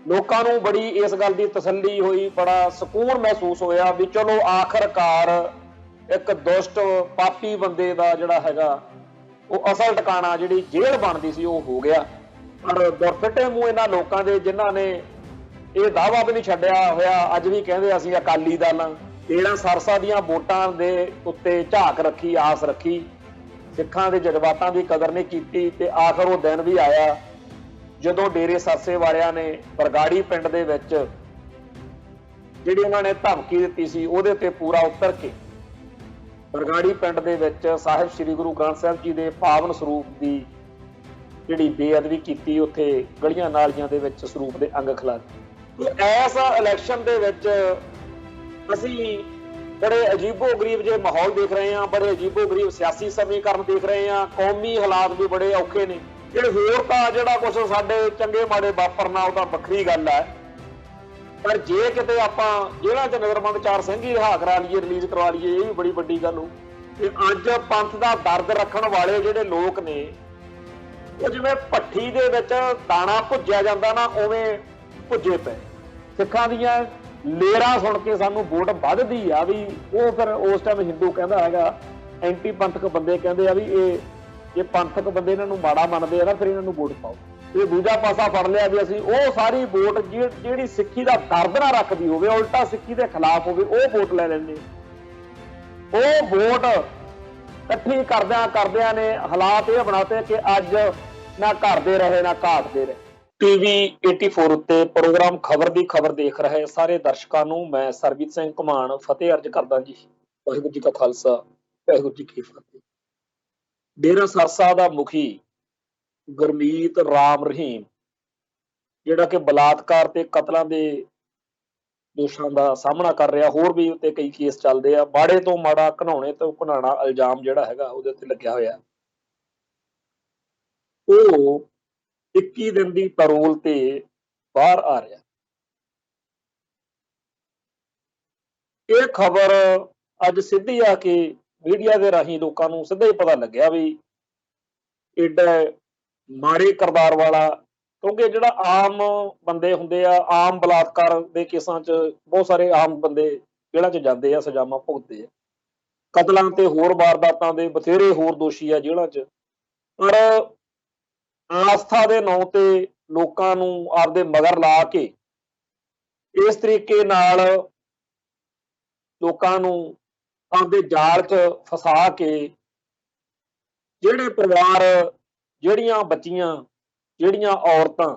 ਲੋਕਾਂ ਨੂੰ ਬੜੀ ਇਸ ਗੱਲ ਦੀ ਤਸੱਲੀ ਹੋਈ, ਬੜਾ ਸਕੂਨ ਮਹਿਸੂਸ ਹੋਇਆ ਵੀ ਚਲੋ ਆਖਰਕਾਰ ਇੱਕ ਦੁਸ਼ਟ ਪਾਪੀ ਬੰਦੇ ਦਾ ਜਿਹੜਾ ਹੈਗਾ ਉਹ ਅਸਲ ਟਿਕਾਣਾ ਜਿਹੜੀ ਜੇਲ੍ਹ ਬਣਦੀ ਸੀ ਉਹ ਹੋ ਗਿਆ। ਪਰ ਦੁਰਫਿੱਟੇ ਮੂੰਹ ਇਹਨਾਂ ਲੋਕਾਂ ਦੇ ਜਿਨ੍ਹਾਂ ਨੇ ਇਹ ਦਾਅਵਾ ਵੀ ਨਹੀਂ ਛੱਡਿਆ ਹੋਇਆ, ਅੱਜ ਵੀ ਕਹਿੰਦੇ ਅਸੀਂ ਅਕਾਲੀ ਦਲ ਹਾਂ, 13 ਸਰਸਾ ਦੀਆਂ ਵੋਟਾਂ ਦੇ ਉੱਤੇ ਝਾਕ ਰੱਖੀ, ਆਸ ਰੱਖੀ, ਸਿੱਖਾਂ ਦੇ ਜਜ਼ਬਾਤਾਂ ਦੀ ਕਦਰ ਨਹੀਂ ਕੀਤੀ। ਤੇ ਆਖਰ ਉਹ ਦਿਨ ਵੀ ਆਇਆ ਜਦੋਂ ਡੇਰੇ ਸਰਸੇ ਵਾਲਿਆਂ ਨੇ ਬਰਗਾੜੀ ਪਿੰਡ ਦੇ ਵਿੱਚ ਜਿਹੜੀ ਉਹਨਾਂ ਨੇ ਧਮਕੀ ਦਿੱਤੀ ਸੀ ਉਹਦੇ ਤੇ ਪੂਰਾ ਉਤਰ ਕੇ ਬਰਗਾੜੀ ਪਿੰਡ ਦੇ ਵਿੱਚ ਸਾਹਿਬ ਸ੍ਰੀ ਗੁਰੂ ਗ੍ਰੰਥ ਸਾਹਿਬ ਜੀ ਦੇ ਪਾਵਨ ਸਰੂਪ ਦੀ ਜਿਹੜੀ ਬੇਅਦਬੀ ਕੀਤੀ, ਉੱਥੇ ਗਲੀਆਂ ਨਾਲੀਆਂ ਦੇ ਵਿੱਚ ਸਰੂਪ ਦੇ ਅੰਗ ਖਿਲਾ ਦਿੱਤੇ। ਇਸ ਇਲੈਕਸ਼ਨ ਦੇ ਵਿੱਚ ਅਸੀਂ ਬੜੇ ਅਜੀਬੋ-ਗਰੀਬ ਜਿਹੇ ਮਾਹੌਲ ਦੇਖ ਰਹੇ ਹਾਂ, ਬੜੇ ਅਜੀਬੋ-ਗਰੀਬ ਸਿਆਸੀ ਸਮੀਕਰਨ ਦੇਖ ਰਹੇ ਹਾਂ, ਕੌਮੀ ਹਾਲਾਤ ਵੀ ਬੜੇ ਔਖੇ ਨੇ। ਇਹ ਹੋਰ ਤਾਂ ਜਿਹੜਾ ਕੁਛ ਸਾਡੇ ਚੰਗੇ ਮਾੜੇ ਵਾਪਰਨਾ ਉਹ ਤਾਂ ਵੱਖਰੀ ਗੱਲ ਹੈ, ਪਰ ਜੇ ਕਿਤੇ ਆਪਾਂ ਜੇਲ੍ਹਾਂ 'ਚ ਨਜ਼ਰਬੰਦ 4 ਸਿੰਘ ਹੀ ਰਿਹਾ ਕਰਾ ਲਈਏ, ਰਿਲੀਜ਼ ਕਰਵਾ ਲਈਏ, ਇਹ ਵੀ ਬੜੀ ਵੱਡੀ ਗੱਲ ਹੋ। ਤੇ ਅੱਜ ਪੰਥ ਦਾ ਦਰਦ ਰੱਖਣ ਵਾਲੇ ਜਿਹੜੇ ਲੋਕ ਨੇ ਉਹ ਜਿਵੇਂ ਭੱਠੀ ਦੇ ਵਿੱਚ ਦਾਣਾ ਭੁੱਜਿਆ ਜਾਂਦਾ ਨਾ, ਉਵੇਂ ਭੁੱਜੇ ਪਏ। ਸਿੱਖਾਂ ਦੀਆਂ ਲੇਰਾਂ ਸੁਣ ਕੇ ਸਾਨੂੰ ਵੋਟ ਵੱਧਦੀ ਆ ਵੀ ਉਹ ਫਿਰ ਉਸ ਟਾਈਮ ਹਿੰਦੂ ਕਹਿੰਦਾ ਹੈਗਾ, ਐਂਟੀ ਪੰਥਕ ਬੰਦੇ ਕਹਿੰਦੇ ਆ ਵੀ ਇਹ ਪੰਥਕ ਬੰਦੇ ਇਹਨਾਂ ਨੂੰ ਮਾੜਾ ਮੰਨਦੇ ਆ ਨਾ, ਫਿਰ ਇਹਨਾਂ ਨੂੰ ਵੋਟ ਪਾਓ। ਇਹ ਦੂਜਾ ਪਾਸਾ ਫੜ ਲਿਆ ਵੀ ਅਸੀਂ ਉਹ ਸਾਰੀ ਵੋਟ ਜਿਹੜੀ ਸਿੱਖੀ ਦਾ ਦਰਦ ਨਾ ਰੱਖਦੀ ਹੋਵੇ, ਉਲਟਾ ਸਿੱਖੀ ਦੇ ਖਿਲਾਫ ਹੋਵੇ, ਉਹ ਵੋਟ ਲੈ ਲੈਂਦੇ। ਉਹ ਵੋਟ ਇਕੱਠੀ ਕਰਦਿਆਂ ਨੇ ਹਾਲਾਤ ਇਹ ਬਣਾਤੇ ਕਿ ਅੱਜ ਨਾ ਘਰ ਦੇ ਰਹੇ ਨਾ ਘਾਟ ਦੇ ਰਹੇ। ਟੀਵੀ 84 ਉੱਤੇ ਪ੍ਰੋਗਰਾਮ ਖਬਰ ਦੀ ਖਬਰ ਦੇਖ ਰਹੇ ਸਾਰੇ ਦਰਸ਼ਕਾਂ ਨੂੰ ਮੈਂ ਸਰਬਜੀਤ ਸਿੰਘ ਘੁਮਾਣ ਫਤਿਹ ਅਰਜ ਕਰਦਾ ਜੀ। ਵਾਹਿਗੁਰੂ ਜੀ ਕਾ ਖਾਲਸਾ, ਵਾਹਿਗੁਰੂ ਜੀ ਕੀ ਫਤਿਹ। ਡੇਰਾ ਸਰਸਾ ਦਾ ਮੁਖੀ ਗੁਰਮੀਤ ਰਾਮ ਰਹੀਮ ਜਿਹੜਾ ਕਿ ਬਲਾਤਕਾਰ ਤੇ ਕਤਲਾਂ ਦੇ ਦੋਸ਼ਾਂ ਦਾ ਸਾਹਮਣਾ ਕਰ ਰਿਹਾ, ਹੋਰ ਵੀ ਉੱਤੇ ਕਈ ਕੇਸ ਚੱਲਦੇ ਆ, ਮਾੜੇ ਤੋਂ ਮਾੜਾ ਘਿਨਾਉਣੇ ਤੋਂ ਘਿਨਾਉਣਾ ਇਲਜ਼ਾਮ ਜਿਹੜਾ ਹੈਗਾ ਉਹਦੇ ਉੱਤੇ ਲੱਗਿਆ ਹੋਇਆ। ਉਹ 21 ਦਿਨ ਦੀ ਪੈਰੋਲ ਤੇ ਬਾਹਰ ਆ ਰਿਹਾ। ਇਹ ਖਬਰ ਅੱਜ ਸਿੱਧੀ ਆ ਕੇ ਮੀਡੀਆ ਦੇ ਰਾਹੀਂ ਲੋਕਾਂ ਨੂੰ ਸਿੱਧਾ ਹੀ ਪਤਾ ਲੱਗਿਆ ਵੀ ਏਡਾ ਮਾੜੇ ਕਿਰਦਾਰ ਵਾਲਾ, ਕਿਉਂਕਿ ਜਿਹੜਾ ਆਮ ਬੰਦੇ ਹੁੰਦੇ ਆ, ਆਮ ਬਲਾਤਕਾਰ ਦੇ ਕੇਸਾਂ 'ਚ ਬਹੁਤ ਸਾਰੇ ਆਮ ਬੰਦੇ ਜੇਲ੍ਹਾਂ 'ਚ ਜਾਂਦੇ ਆ, ਸਜ਼ਾਵਾਂ ਭੁਗਤਦੇ ਆ, ਕਤਲਾਂ ਤੇ ਹੋਰ ਵਾਰਦਾਤਾਂ ਦੇ ਬਥੇਰੇ ਹੋਰ ਦੋਸ਼ੀ ਆ ਜੇਲ੍ਹਾਂ 'ਚ। ਪਰ ਆਸਥਾ ਦੇ ਨਾਂ ਤੇ ਲੋਕਾਂ ਨੂੰ ਆਪਦੇ ਮਗਰ ਲਾ ਕੇ ਇਸ ਤਰੀਕੇ ਨਾਲ ਲੋਕਾਂ ਨੂੰ ਆਪਦੇ ਜਾਲ 'ਚ ਫਸਾ ਕੇ ਜਿਹੜੇ ਪਰਿਵਾਰ, ਜਿਹੜੀਆਂ ਬੱਚੀਆਂ, ਜਿਹੜੀਆਂ ਔਰਤਾਂ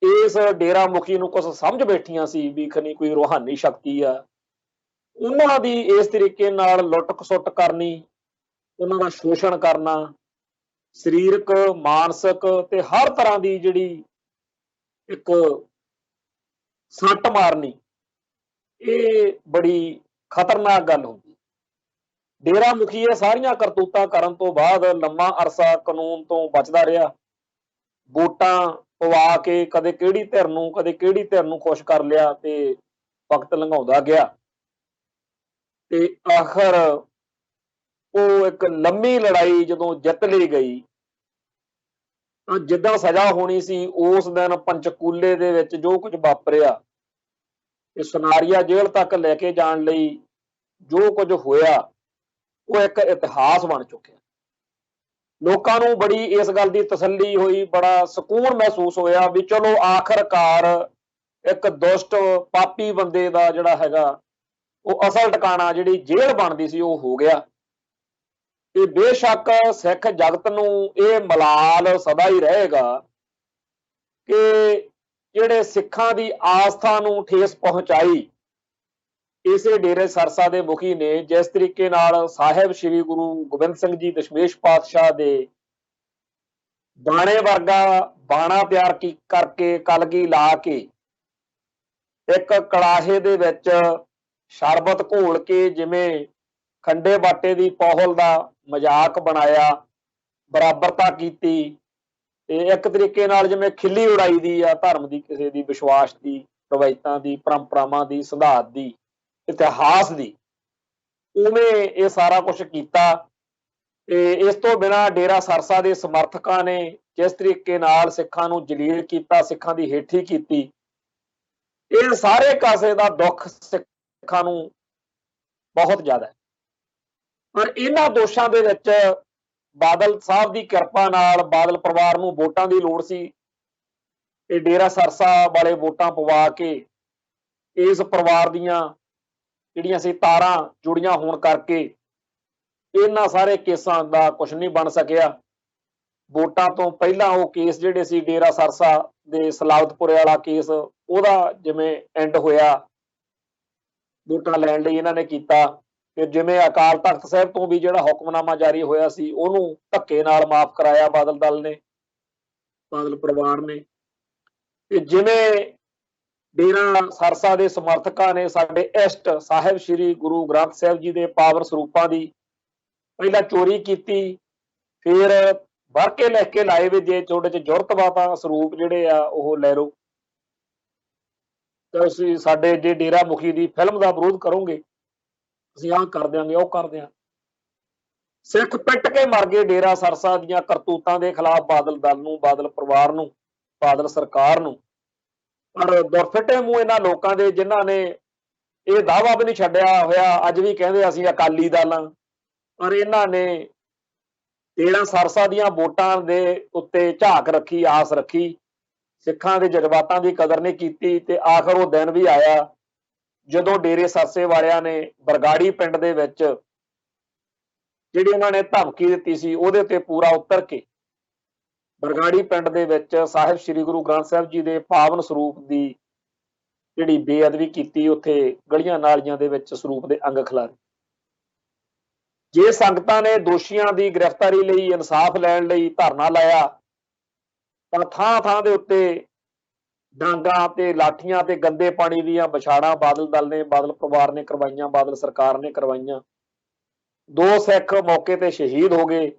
ਇਸ ਡੇਰਾ ਮੁਖੀ ਨੂੰ ਕੁਛ ਸਮਝ ਬੈਠੀਆਂ ਸੀ ਵੀ ਖਨੀ ਕੋਈ ਰੂਹਾਨੀ ਸ਼ਕਤੀ ਆ, ਉਹਨਾਂ ਦੀ ਇਸ ਤਰੀਕੇ ਨਾਲ ਲੁੱਟ ਖਸੁੱਟ ਕਰਨੀ, ਉਹਨਾਂ ਦਾ ਸ਼ੋਸ਼ਣ ਕਰਨਾ, ਸਰੀਰਕ, ਮਾਨਸਿਕ ਤੇ ਹਰ ਤਰ੍ਹਾਂ ਦੀ ਜਿਹੜੀ ਇੱਕ ਸੱਟ ਮਾਰਨੀ, ਇਹ ਬੜੀ ਖਤਰਨਾਕ ਗੱਲ ਹੁੰਦੀ। ਡੇਰਾ ਮੁਖੀ ਇਹ ਸਾਰੀਆਂ ਕਰਤੂਤਾਂ ਕਰਨ ਤੋਂ ਬਾਅਦ ਲੰਮਾ ਅਰਸਾ ਕਾਨੂੰਨ ਤੋਂ ਬਚਦਾ ਰਿਹਾ, ਵੋਟਾਂ ਪਵਾ ਕੇ ਕਦੇ ਕਿਹੜੀ ਧਿਰ ਨੂੰ ਕਦੇ ਕਿਹੜੀ ਧਿਰ ਨੂੰ ਖੁਸ਼ ਕਰ ਲਿਆ ਤੇ ਵਕਤ ਲੰਘਾਉਂਦਾ ਗਿਆ। ਤੇ ਆਖਰ ਉਹ ਇੱਕ ਲੰਮੀ ਲੜਾਈ ਜਦੋਂ ਜਿੱਤ ਲਈ ਗਈ ਤਾਂ ਜਿੱਦਾਂ ਸਜ਼ਾ ਹੋਣੀ ਸੀ ਉਸ ਦਿਨ ਪੰਚਕੂਲੇ ਦੇ ਵਿੱਚ ਜੋ ਕੁਝ ਵਾਪਰਿਆ, ਤੇ ਸੁਨਾਰੀਆ ਜੇਲ੍ਹ ਤੱਕ ਲੈ ਕੇ ਜਾਣ ਲਈ ਜੋ ਕੁਝ ਹੋਇਆ, ਉਹ ਇੱਕ ਇਤਿਹਾਸ ਬਣ ਚੁੱਕਿਆ। ਲੋਕਾਂ ਨੂੰ ਬੜੀ ਇਸ ਗੱਲ ਦੀ ਤਸੱਲੀ ਹੋਈ, ਬੜਾ ਸਕੂਨ ਮਹਿਸੂਸ ਹੋਇਆ ਵੀ ਚਲੋ ਆਖਰਕਾਰ ਇੱਕ ਦੁਸ਼ਟ ਪਾਪੀ ਬੰਦੇ ਦਾ ਜਿਹੜਾ ਹੈਗਾ ਉਹ ਅਸਲ ਟਿਕਾਣਾ ਜਿਹੜੀ ਜੇਲ੍ਹ ਬਣਦੀ ਸੀ ਉਹ ਹੋ ਗਿਆ। ਤੇ ਬੇਸ਼ੱਕ ਸਿੱਖ ਜਗਤ ਨੂੰ ਇਹ ਮਲਾਲ ਸਦਾ ਹੀ ਰਹੇਗਾ ਕਿ ਜਿਹੜੇ ਸਿੱਖਾਂ ਦੀ ਆਸਥਾ ਨੂੰ ਠੇਸ ਪਹੁੰਚਾਈ ਇਸੇ ਡੇਰੇ ਸਰਸਾ ਦੇ ਮੁਖੀ ਨੇ, ਜਿਸ ਤਰੀਕੇ ਨਾਲ ਸਾਹਿਬ ਸ੍ਰੀ ਗੁਰੂ ਗੋਬਿੰਦ ਸਿੰਘ ਜੀ ਦਸ਼ਮੇਸ਼ ਪਾਤਸ਼ਾਹ ਦੇ ਬਾਣੇ ਵਰਗਾ ਬਾਣਾ ਤਿਆਰ ਕਰਕੇ ਕਲਗੀ ਲਾ ਕੇ ਇੱਕ ਕੜਾਹੇ ਦੇ ਵਿੱਚ ਸ਼ਰਬਤ ਘੋਲ ਕੇ ਜਿਵੇਂ ਖੰਡੇ ਬਾਟੇ ਦੀ ਪੌਹਲ ਦਾ ਮਜ਼ਾਕ ਬਣਾਇਆ, ਬਰਾਬਰਤਾ ਕੀਤੀ, ਤੇ ਇੱਕ ਤਰੀਕੇ ਨਾਲ ਜਿਵੇਂ ਖਿੱਲੀ ਉਡਾਈ ਦੀ ਆ ਧਰਮ ਦੀ, ਕਿਸੇ ਦੀ ਵਿਸ਼ਵਾਸ ਦੀ, ਰਵਾਇਤਾਂ ਦੀ, ਪਰੰਪਰਾਵਾਂ ਦੀ, ਸਿਧਾਂਤ ਦੀ, ਇਤਿਹਾਸ ਦੀ, ਉਵੇਂ ਇਹ ਸਾਰਾ ਕੁਛ ਕੀਤਾ। ਤੇ ਇਸ ਤੋਂ ਬਿਨਾਂ ਡੇਰਾ ਸਰਸਾ ਦੇ ਸਮਰਥਕਾਂ ਨੇ जिस तरीके नाल सिखां नूं जलील कीता, सिखां दी हेठी कीती, ਇਹ ਸਾਰੇ ਕਾਸੇ ਦਾ ਦੁੱਖ ਸਿੱਖਾਂ ਨੂੰ ਬਹੁਤ ਜ਼ਿਆਦਾ ਹੈ। ਪਰ ਇਹਨਾਂ ਦੋਸ਼ਾਂ ਦੇ ਵਿੱਚ ਬਾਦਲ ਸਾਹਿਬ ਦੀ ਕਿਰਪਾ ਨਾਲ ਬਾਦਲ ਪਰਿਵਾਰ ਨੂੰ ਵੋਟਾਂ ਦੀ ਲੋੜ ਸੀ। ਇਹ ਡੇਰਾ ਸਰਸਾ ਵਾਲੇ ਵੋਟਾਂ ਪਵਾ ਕੇ ਇਸ ਪਰਿਵਾਰ ਦੀਆਂ ਜਿਹੜੀਆਂ ਸੀ ਤਾਰਾਂ ਜੁੜੀਆਂ ਹੋਣ ਕਰਕੇ ਇਹਨਾਂ ਸਾਰੇ ਕੇਸਾਂ ਦਾ ਕੁਝ ਨਹੀਂ ਬਣ ਸਕਿਆ। ਵੋਟਾਂ ਤੋਂ ਪਹਿਲਾਂ ਉਹ ਕੇਸ ਜਿਹੜੇ ਸੀ ਡੇਰਾ ਸਰਸਾ ਦੇ ਸਲਾਵਤਪੁਰੇ ਵਾਲਾ ਕੇਸ, ਉਹਦਾ ਜਿਵੇਂ ਐਂਡ ਹੋਇਆ, ਵੋਟਾਂ ਲੈਣ ਲਈ ਇਹਨਾਂ ਨੇ ਕੀਤਾ। ਫਿਰ ਜਿਵੇਂ ਅਕਾਲ ਤਖਤ ਸਾਹਿਬ ਤੋਂ ਵੀ ਜਿਹੜਾ ਹੁਕਮਨਾਮਾ ਜਾਰੀ ਹੋਇਆ ਸੀ ਉਹਨੂੰ ਧੱਕੇ ਨਾਲ ਮਾਫ ਕਰਾਇਆ ਬਾਦਲ ਦਲ ਨੇ, ਬਾਦਲ ਪਰਿਵਾਰ ਨੇ। ਤੇ ਜਿਵੇਂ ਡੇਰਾ ਸਰਸਾ ਦੇ ਸਮਰਥਕਾਂ ਨੇ ਸਾਡੇ ਇਸ਼ਟ ਸਾਹਿਬ ਸ੍ਰੀ ਗੁਰੂ ਗ੍ਰੰਥ ਸਾਹਿਬ ਜੀ ਦੇ ਪਾਵਨ ਸਰੂਪਾਂ ਦੀ ਪਹਿਲਾਂ ਚੋਰੀ ਕੀਤੀ, ਫਿਰ ਭਰ ਕੇ ਲਿਖ ਕੇ ਲਾਏ ਵੀ ਜੇ ਤੁਹਾਡੇ 'ਚ ਜ਼ਰੂਰਤ ਵਾ ਤਾਂ ਸਰੂਪ ਜਿਹੜੇ ਆ ਉਹ ਲੈ ਲਓ, ਤੇ ਅਸੀਂ ਸਾਡੇ ਜੇ ਡੇਰਾ ਮੁਖੀ ਦੀ ਫਿਲਮ ਦਾ ਵਿਰੋਧ ਕਰੋਗੇ ਅਸੀਂ ਆਹ ਕਰ ਦਿਆਂਗੇ, ਉਹ ਕਰ ਦਿਆਂ। ਸਿੱਖ ਪਿੱਟ ਕੇ ਮਰ ਗਏ ਡੇਰਾ ਸਰਸਾ ਦੀਆਂ ਕਰਤੂਤਾਂ ਦੇ ਖਿਲਾਫ ਬਾਦਲ ਦਲ ਨੂੰ, ਬਾਦਲ ਪਰਿਵਾਰ ਨੂੰ, ਬਾਦਲ ਸਰਕਾਰ ਨੂੰ। ਪਰ ਦੁਰਫਿੱਟੇ ਮੂੰਹ ਇਹਨਾਂ ਲੋਕਾਂ ਦੇ ਜਿਨ੍ਹਾਂ ਨੇ ਇਹ ਦਾਅਵਾ ਵੀ ਨਹੀਂ ਛੱਡਿਆ ਹੋਇਆ, ਅੱਜ ਵੀ ਕਹਿੰਦੇ ਅਸੀਂ ਅਕਾਲੀ ਦਲ ਹਾਂ, ਪਰ ਇਹਨਾਂ ਨੇ ਡੇਰਾ ਸਰਸਾ ਦੀਆਂ ਵੋਟਾਂ ਦੇ ਉੱਤੇ ਝਾਕ ਰੱਖੀ, ਆਸ ਰੱਖੀ, ਸਿੱਖਾਂ ਦੇ ਜਜ਼ਬਾਤਾਂ ਦੀ ਕਦਰ ਨਹੀਂ ਕੀਤੀ। ਤੇ ਆਖਰ ਉਹ ਦਿਨ ਵੀ ਆਇਆ ਜਦੋਂ ਡੇਰੇ ਸਰਸੇ ਵਾਲਿਆਂ ਨੇ ਬਰਗਾੜੀ ਪਿੰਡ ਦੇ ਵਿੱਚ ਜਿਹੜੀ ਉਹਨਾਂ ਨੇ ਧਮਕੀ ਦਿੱਤੀ ਸੀ ਉਹਦੇ ਤੇ ਪੂਰਾ ਉਤਰ ਕੇ ਬਰਗਾੜੀ ਪਿੰਡ ਦੇ ਵਿੱਚ ਸਾਹਿਬ ਸ੍ਰੀ ਗੁਰੂ ਗ੍ਰੰਥ ਸਾਹਿਬ ਜੀ ਦੇ ਪਾਵਨ ਸਰੂਪ ਦੀ ਜਿਹੜੀ ਬੇਅਦਬੀ ਕੀਤੀ, ਉੱਥੇ ਗਲੀਆਂ ਨਾਲੀਆਂ ਦੇ ਵਿੱਚ ਸਰੂਪ ਦੇ ਅੰਗ ਖਿਲਾਰੇ। ਜੇ ਸੰਗਤਾਂ ਨੇ ਦੋਸ਼ੀਆਂ ਦੀ ਗ੍ਰਿਫਤਾਰੀ ਲਈ, ਇਨਸਾਫ ਲੈਣ ਲਈ ਧਰਨਾ ਲਾਇਆ ਤਾਂ ਥਾਂ ਥਾਂ ਦੇ ਉੱਤੇ ਡਾਂਗਾਂ ਤੇ ਲਾਠੀਆਂ ਤੇ ਗੰਦੇ ਪਾਣੀ ਦੀਆਂ ਵਿਛਾੜਾਂ ਬਾਦਲ ਦਲ ਨੇ, ਬਾਦਲ ਪਰਿਵਾਰ ਨੇ ਕਰਵਾਈਆਂ, ਬਾਦਲ ਸਰਕਾਰ ਨੇ ਕਰਵਾਈਆਂ। 2 ਸਿੱਖ ਮੌਕੇ ਤੇ ਸ਼ਹੀਦ ਹੋ ਗਏ।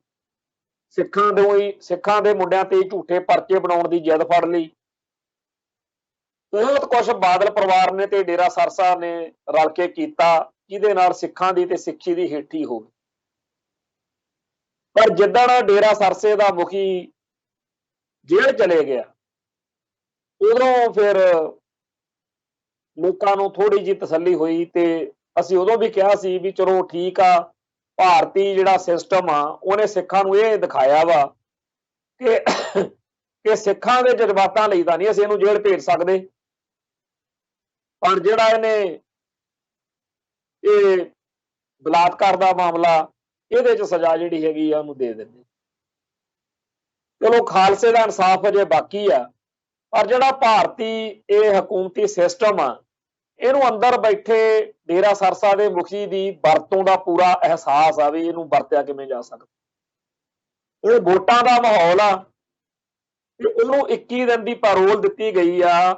ਸਿੱਖਾਂ ਦੇ ਮੁੰਡਿਆਂ ਤੇ ਝੂਠੇ ਪਰਚੇ ਬਣਾਉਣ ਦੀ ਜਿੱਦ ਫੜ ਲਈ। ਬਹੁਤ ਕੁਛ ਬਾਦਲ ਪਰਿਵਾਰ ਨੇ ਤੇ ਡੇਰਾ ਸਰਸਾ ਨੇ ਰਲ ਕੇ ਕੀਤਾ, ਜਿਹਦੇ ਨਾਲ ਸਿੱਖਾਂ ਦੀ ਤੇ ਸਿੱਖੀ ਦੀ ਹੇਠੀ ਹੋ ਗਈ। ਪਰ ਜਿੱਦਣ ਡੇਰਾ ਸਰਸੇ ਦਾ ਮੁਖੀ ਜੇਲ੍ਹ ਚਲੇ ਗਿਆ, ਉਦੋਂ ਫਿਰ ਲੋਕਾਂ ਨੂੰ ਥੋੜੀ ਜਿਹੀ ਤਸੱਲੀ ਹੋਈ। ਤੇ ਅਸੀਂ ਉਦੋਂ ਵੀ ਕਿਹਾ ਸੀ ਵੀ ਚਲੋ ਠੀਕ ਆ, ਭਾਰਤੀ ਜਿਹੜਾ ਸਿਸਟਮ ਆ ਉਹਨੇ ਸਿੱਖਾਂ ਨੂੰ ਇਹ ਦਿਖਾਇਆ ਵਾ ਕਿ ਸਿੱਖਾਂ ਦੇ ਜਜ਼ਬਾਤਾਂ ਲਈ ਤਾਂ ਨਹੀਂ ਅਸੀਂ ਇਹਨੂੰ ਜੇਲ੍ਹ ਭੇਜ ਸਕਦੇ, ਪਰ ਜਿਹੜਾ ਇਹਨੇ ਇਹ ਬਲਾਤਕਾਰ ਦਾ ਮਾਮਲਾ, ਇਹਦੇ 'ਚ ਸਜ਼ਾ ਜਿਹੜੀ ਹੈਗੀ ਆ ਉਹਨੂੰ ਦੇ ਦਿੰਦੇ। ਚਲੋ ਖਾਲਸੇ ਦਾ ਇਨਸਾਫ ਅਜੇ ਬਾਕੀ ਆ, ਪਰ ਜਿਹੜਾ ਭਾਰਤੀ ਇਹ ਹਕੂਮਤੀ ਸਿਸਟਮ ਆ ਇਹਨੂੰ ਅੰਦਰ ਬੈਠੇ ਡੇਰਾ ਸਰਸਾ ਦੇ ਮੁਖੀ ਦੀ ਵਰਤੋਂ ਦਾ ਪੂਰਾ ਅਹਿਸਾਸ ਆ ਵੀ ਇਹਨੂੰ ਵਰਤਿਆ ਕਿਵੇਂ ਜਾ ਸਕਦਾ। ਇਹ ਵੋਟਾਂ ਦਾ ਮਾਹੌਲ ਆ ਤੇ ਉਹਨੂੰ 21 ਦਿਨ ਦੀ ਪੈਰੋਲ ਦਿੱਤੀ ਗਈ ਆ।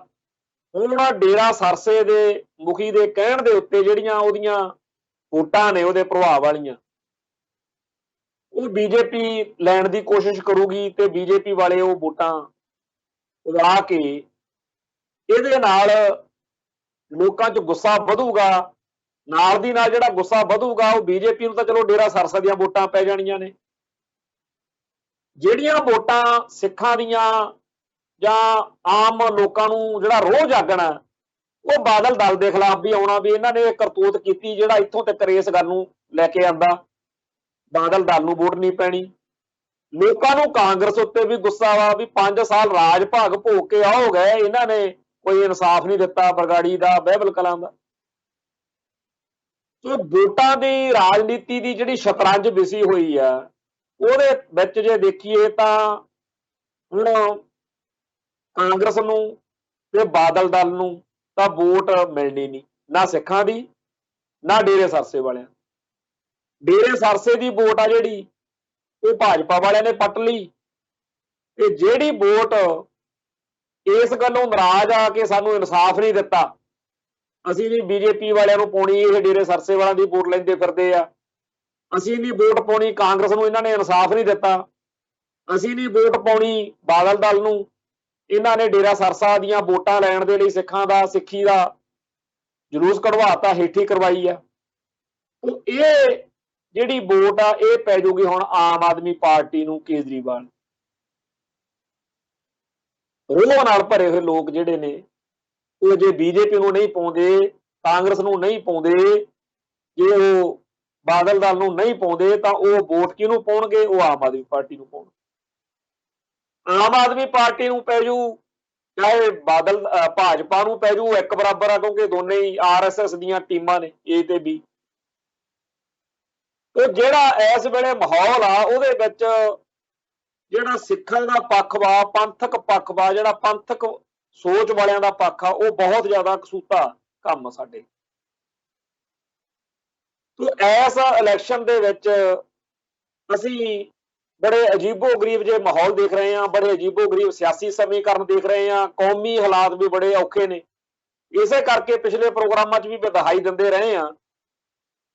ਹੁਣ ਡੇਰਾ ਸਰਸੇ ਦੇ ਮੁਖੀ ਦੇ ਕਹਿਣ ਦੇ ਉੱਤੇ ਜਿਹੜੀਆਂ ਉਹਦੀਆਂ ਵੋਟਾਂ ਨੇ ਉਹਦੇ ਪ੍ਰਭਾਵ ਵਾਲੀਆਂ, ਉਹ ਬੀਜੇਪੀ ਲੈਣ ਦੀ ਕੋਸ਼ਿਸ਼ ਕਰੂਗੀ ਤੇ ਬੀਜੇਪੀ ਵਾਲੇ ਉਹ ਵੋਟਾਂ ਉਡਾ ਕੇ ਇਹਦੇ ਨਾਲ ਲੋਕਾਂ 'ਚ ਗੁੱਸਾ ਵਧੂਗਾ। ਨਾਲ ਦੀ ਨਾਲ ਜਿਹੜਾ ਗੁੱਸਾ ਵਧੂਗਾ ਉਹ ਬੀਜੇਪੀ ਨੂੰ ਤਾਂ ਚਲੋ ਡੇਰਾ ਸਰਸਾ ਦੀਆਂ ਵੋਟਾਂ ਪੈ ਜਾਣੀਆਂ ਨੇ, ਜਿਹੜੀਆਂ ਵੋਟਾਂ ਸਿੱਖਾਂ ਦੀਆਂ ਜਾਂ ਆਮ ਲੋਕਾਂ ਨੂੰ ਜਿਹੜਾ ਰੋਹ ਜਾਗਣਾ, ਉਹ ਬਾਦਲ ਦਲ ਦੇ ਖਿਲਾਫ ਵੀ ਆਉਣਾ ਵੀ ਇਹਨਾਂ ਨੇ ਕਰਤੂਤ ਕੀਤੀ, ਜਿਹੜਾ ਇੱਥੋਂ ਤੱਕ ਇਸ ਗੱਲ ਨੂੰ ਲੈ ਕੇ ਆਂਦਾ ਬਾਦਲ ਦਲ ਨੂੰ ਵੋਟ ਨਹੀਂ ਪੈਣੀ। ਲੋਕਾਂ ਨੂੰ ਕਾਂਗਰਸ ਉੱਤੇ ਵੀ ਗੁੱਸਾ ਵਾ ਵੀ 5 ਸਾਲ ਰਾਜ ਭਾਗ ਭੋਗ ਕੇ ਆ ਹੋ ਗਏ, ਇਹਨਾਂ ਨੇ ਕੋਈ ਇਨਸਾਫ ਨਹੀਂ ਦਿੱਤਾ ਬਰਗਾੜੀ ਦਾ, ਬਹਿਬਲ ਕਲਾਂ ਦਾ। ਸੋ ਵੋਟਾਂ ਦੀ ਰਾਜਨੀਤੀ ਦੀ ਜਿਹੜੀ ਸ਼ਤਰੰਜ ਵਿਸੀ ਹੋਈ ਆ, ਉਹਦੇ ਵਿੱਚ ਜੇ ਦੇਖੀਏ ਤਾਂ ਹੁਣ ਕਾਂਗਰਸ ਨੂੰ ਤੇ ਬਾਦਲ ਦਲ ਨੂੰ ਤਾਂ ਵੋਟ ਮਿਲਣੀ ਨਹੀਂ, ਨਾ ਸਿੱਖਾਂ ਦੀ ਨਾ ਡੇਰੇ ਸਰਸੇ ਵਾਲਿਆਂ। ਡੇਰੇ ਸਰਸੇ ਦੀ ਵੋਟ ਆ ਜਿਹੜੀ ਉਹ ਭਾਜਪਾ ਵਾਲਿਆਂ ਨੇ ਪੱਟ ਲਈ, ਤੇ ਜਿਹੜੀ ਵੋਟ ਇਸ ਗੱਲੋਂ ਨਾਰਾਜ਼ ਆ ਕਿ ਸਾਨੂੰ ਇਨਸਾਫ ਨਹੀਂ ਦਿੱਤਾ, ਅਸੀਂ ਨਹੀਂ ਬੀਜੇਪੀ ਵਾਲਿਆਂ ਨੂੰ ਪਾਉਣੀ, ਇਹ ਡੇਰੇ ਸਰਸੇ ਵਾਲਿਆਂ ਦੀ ਵੋਟ ਲੈਂਦੇ ਫਿਰਦੇ ਆ, ਅਸੀਂ ਨਹੀਂ ਵੋਟ ਪਾਉਣੀ ਕਾਂਗਰਸ ਨੂੰ, ਇਹਨਾਂ ਨੇ ਇਨਸਾਫ ਨਹੀਂ ਦਿੱਤਾ, ਅਸੀਂ ਨਹੀਂ ਵੋਟ ਪਾਉਣੀ ਬਾਦਲ ਦਲ ਨੂੰ, ਇਹਨਾਂ ਨੇ ਡੇਰਾ ਸਰਸਾ ਦੀਆਂ ਵੋਟਾਂ ਲੈਣ ਦੇ ਲਈ ਸਿੱਖਾਂ ਦਾ, ਸਿੱਖੀ ਦਾ ਜਲੂਸ ਕਢਵਾਤਾ, ਹੇਠੀ ਕਰਵਾਈ ਆ। ਇਹ ਜਿਹੜੀ ਵੋਟ ਆ ਇਹ ਪੈ ਜੂਗੀ ਹੁਣ ਆਮ ਆਦਮੀ ਪਾਰਟੀ ਨੂੰ, ਕੇਜਰੀਵਾਲ। ਰੋਹ ਨਾਲ ਭਰੇ ਹੋਏ ਲੋਕ ਜਿਹੜੇ ਨੇ ਉਹ ਜੇ ਬੀਜੇਪੀ ਨੂੰ ਨਹੀਂ ਪਾਉਂਦੇ, ਕਾਂਗਰਸ ਨੂੰ ਨਹੀਂ ਪਾਉਂਦੇ, ਜੇ ਉਹ ਬਾਦਲ ਦਲ ਨੂੰ ਨਹੀਂ ਪਾਉਂਦੇ ਤਾਂ ਉਹ ਵੋਟ ਕਿਹਨੂੰ ਪਾਉਣਗੇ? ਉਹ ਆਮ ਆਦਮੀ ਪਾਰਟੀ ਨੂੰ ਪਾਉਣਗੇ। ਆਮ ਆਦਮੀ ਪਾਰਟੀ ਨੂੰ ਪੈ ਜੂ ਚਾਹੇ ਬਾਦਲ ਭਾਜਪਾ ਨੂੰ ਪੈ ਜੂ, ਇੱਕ ਬਰਾਬਰ ਆ, ਕਿਉਂਕਿ ਦੋਨੇ ਹੀ ਆਰਐਸਐਸ ਦੀਆਂ ਟੀਮਾਂ ਨੇ, ਏ ਤੇ ਬੀ। ਤੇ ਜਿਹੜਾ ਇਸ ਵੇਲੇ ਮਾਹੌਲ ਆ ਉਹਦੇ ਵਿੱਚ ਜਿਹੜਾ ਸਿੱਖਾਂ ਦਾ ਪੱਖ ਵਾ, ਪੰਥਕ ਪੱਖ ਵਾ, ਜਿਹੜਾ ਪੰਥਕ ਸੋਚ ਵਾਲਿਆਂ ਦਾ ਪੱਖ ਆ, ਉਹ ਬਹੁਤ ਜ਼ਿਆਦਾ ਕਸੂਤਾ ਕੰਮ ਸਾਡੇ। ਤੇ ਇਸ ਇਲੈਕਸ਼ਨ ਦੇ ਵਿੱਚ ਅਸੀਂ ਬੜੇ ਅਜੀਬੋ-ਗਰੀਬ ਜੇ ਮਾਹੌਲ ਦੇਖ ਰਹੇ ਹਾਂ, ਬੜੇ ਅਜੀਬੋ-ਗਰੀਬ ਸਿਆਸੀ ਸਮੀਕਰਨ ਦੇਖ ਰਹੇ ਹਾਂ, ਕੌਮੀ ਹਾਲਾਤ ਵੀ ਬੜੇ ਔਖੇ ਨੇ। ਇਸੇ ਕਰਕੇ ਪਿਛਲੇ ਪ੍ਰੋਗਰਾਮਾਂ 'ਚ ਵੀ ਵਧਾਈ ਦਿੰਦੇ ਰਹੇ ਹਾਂ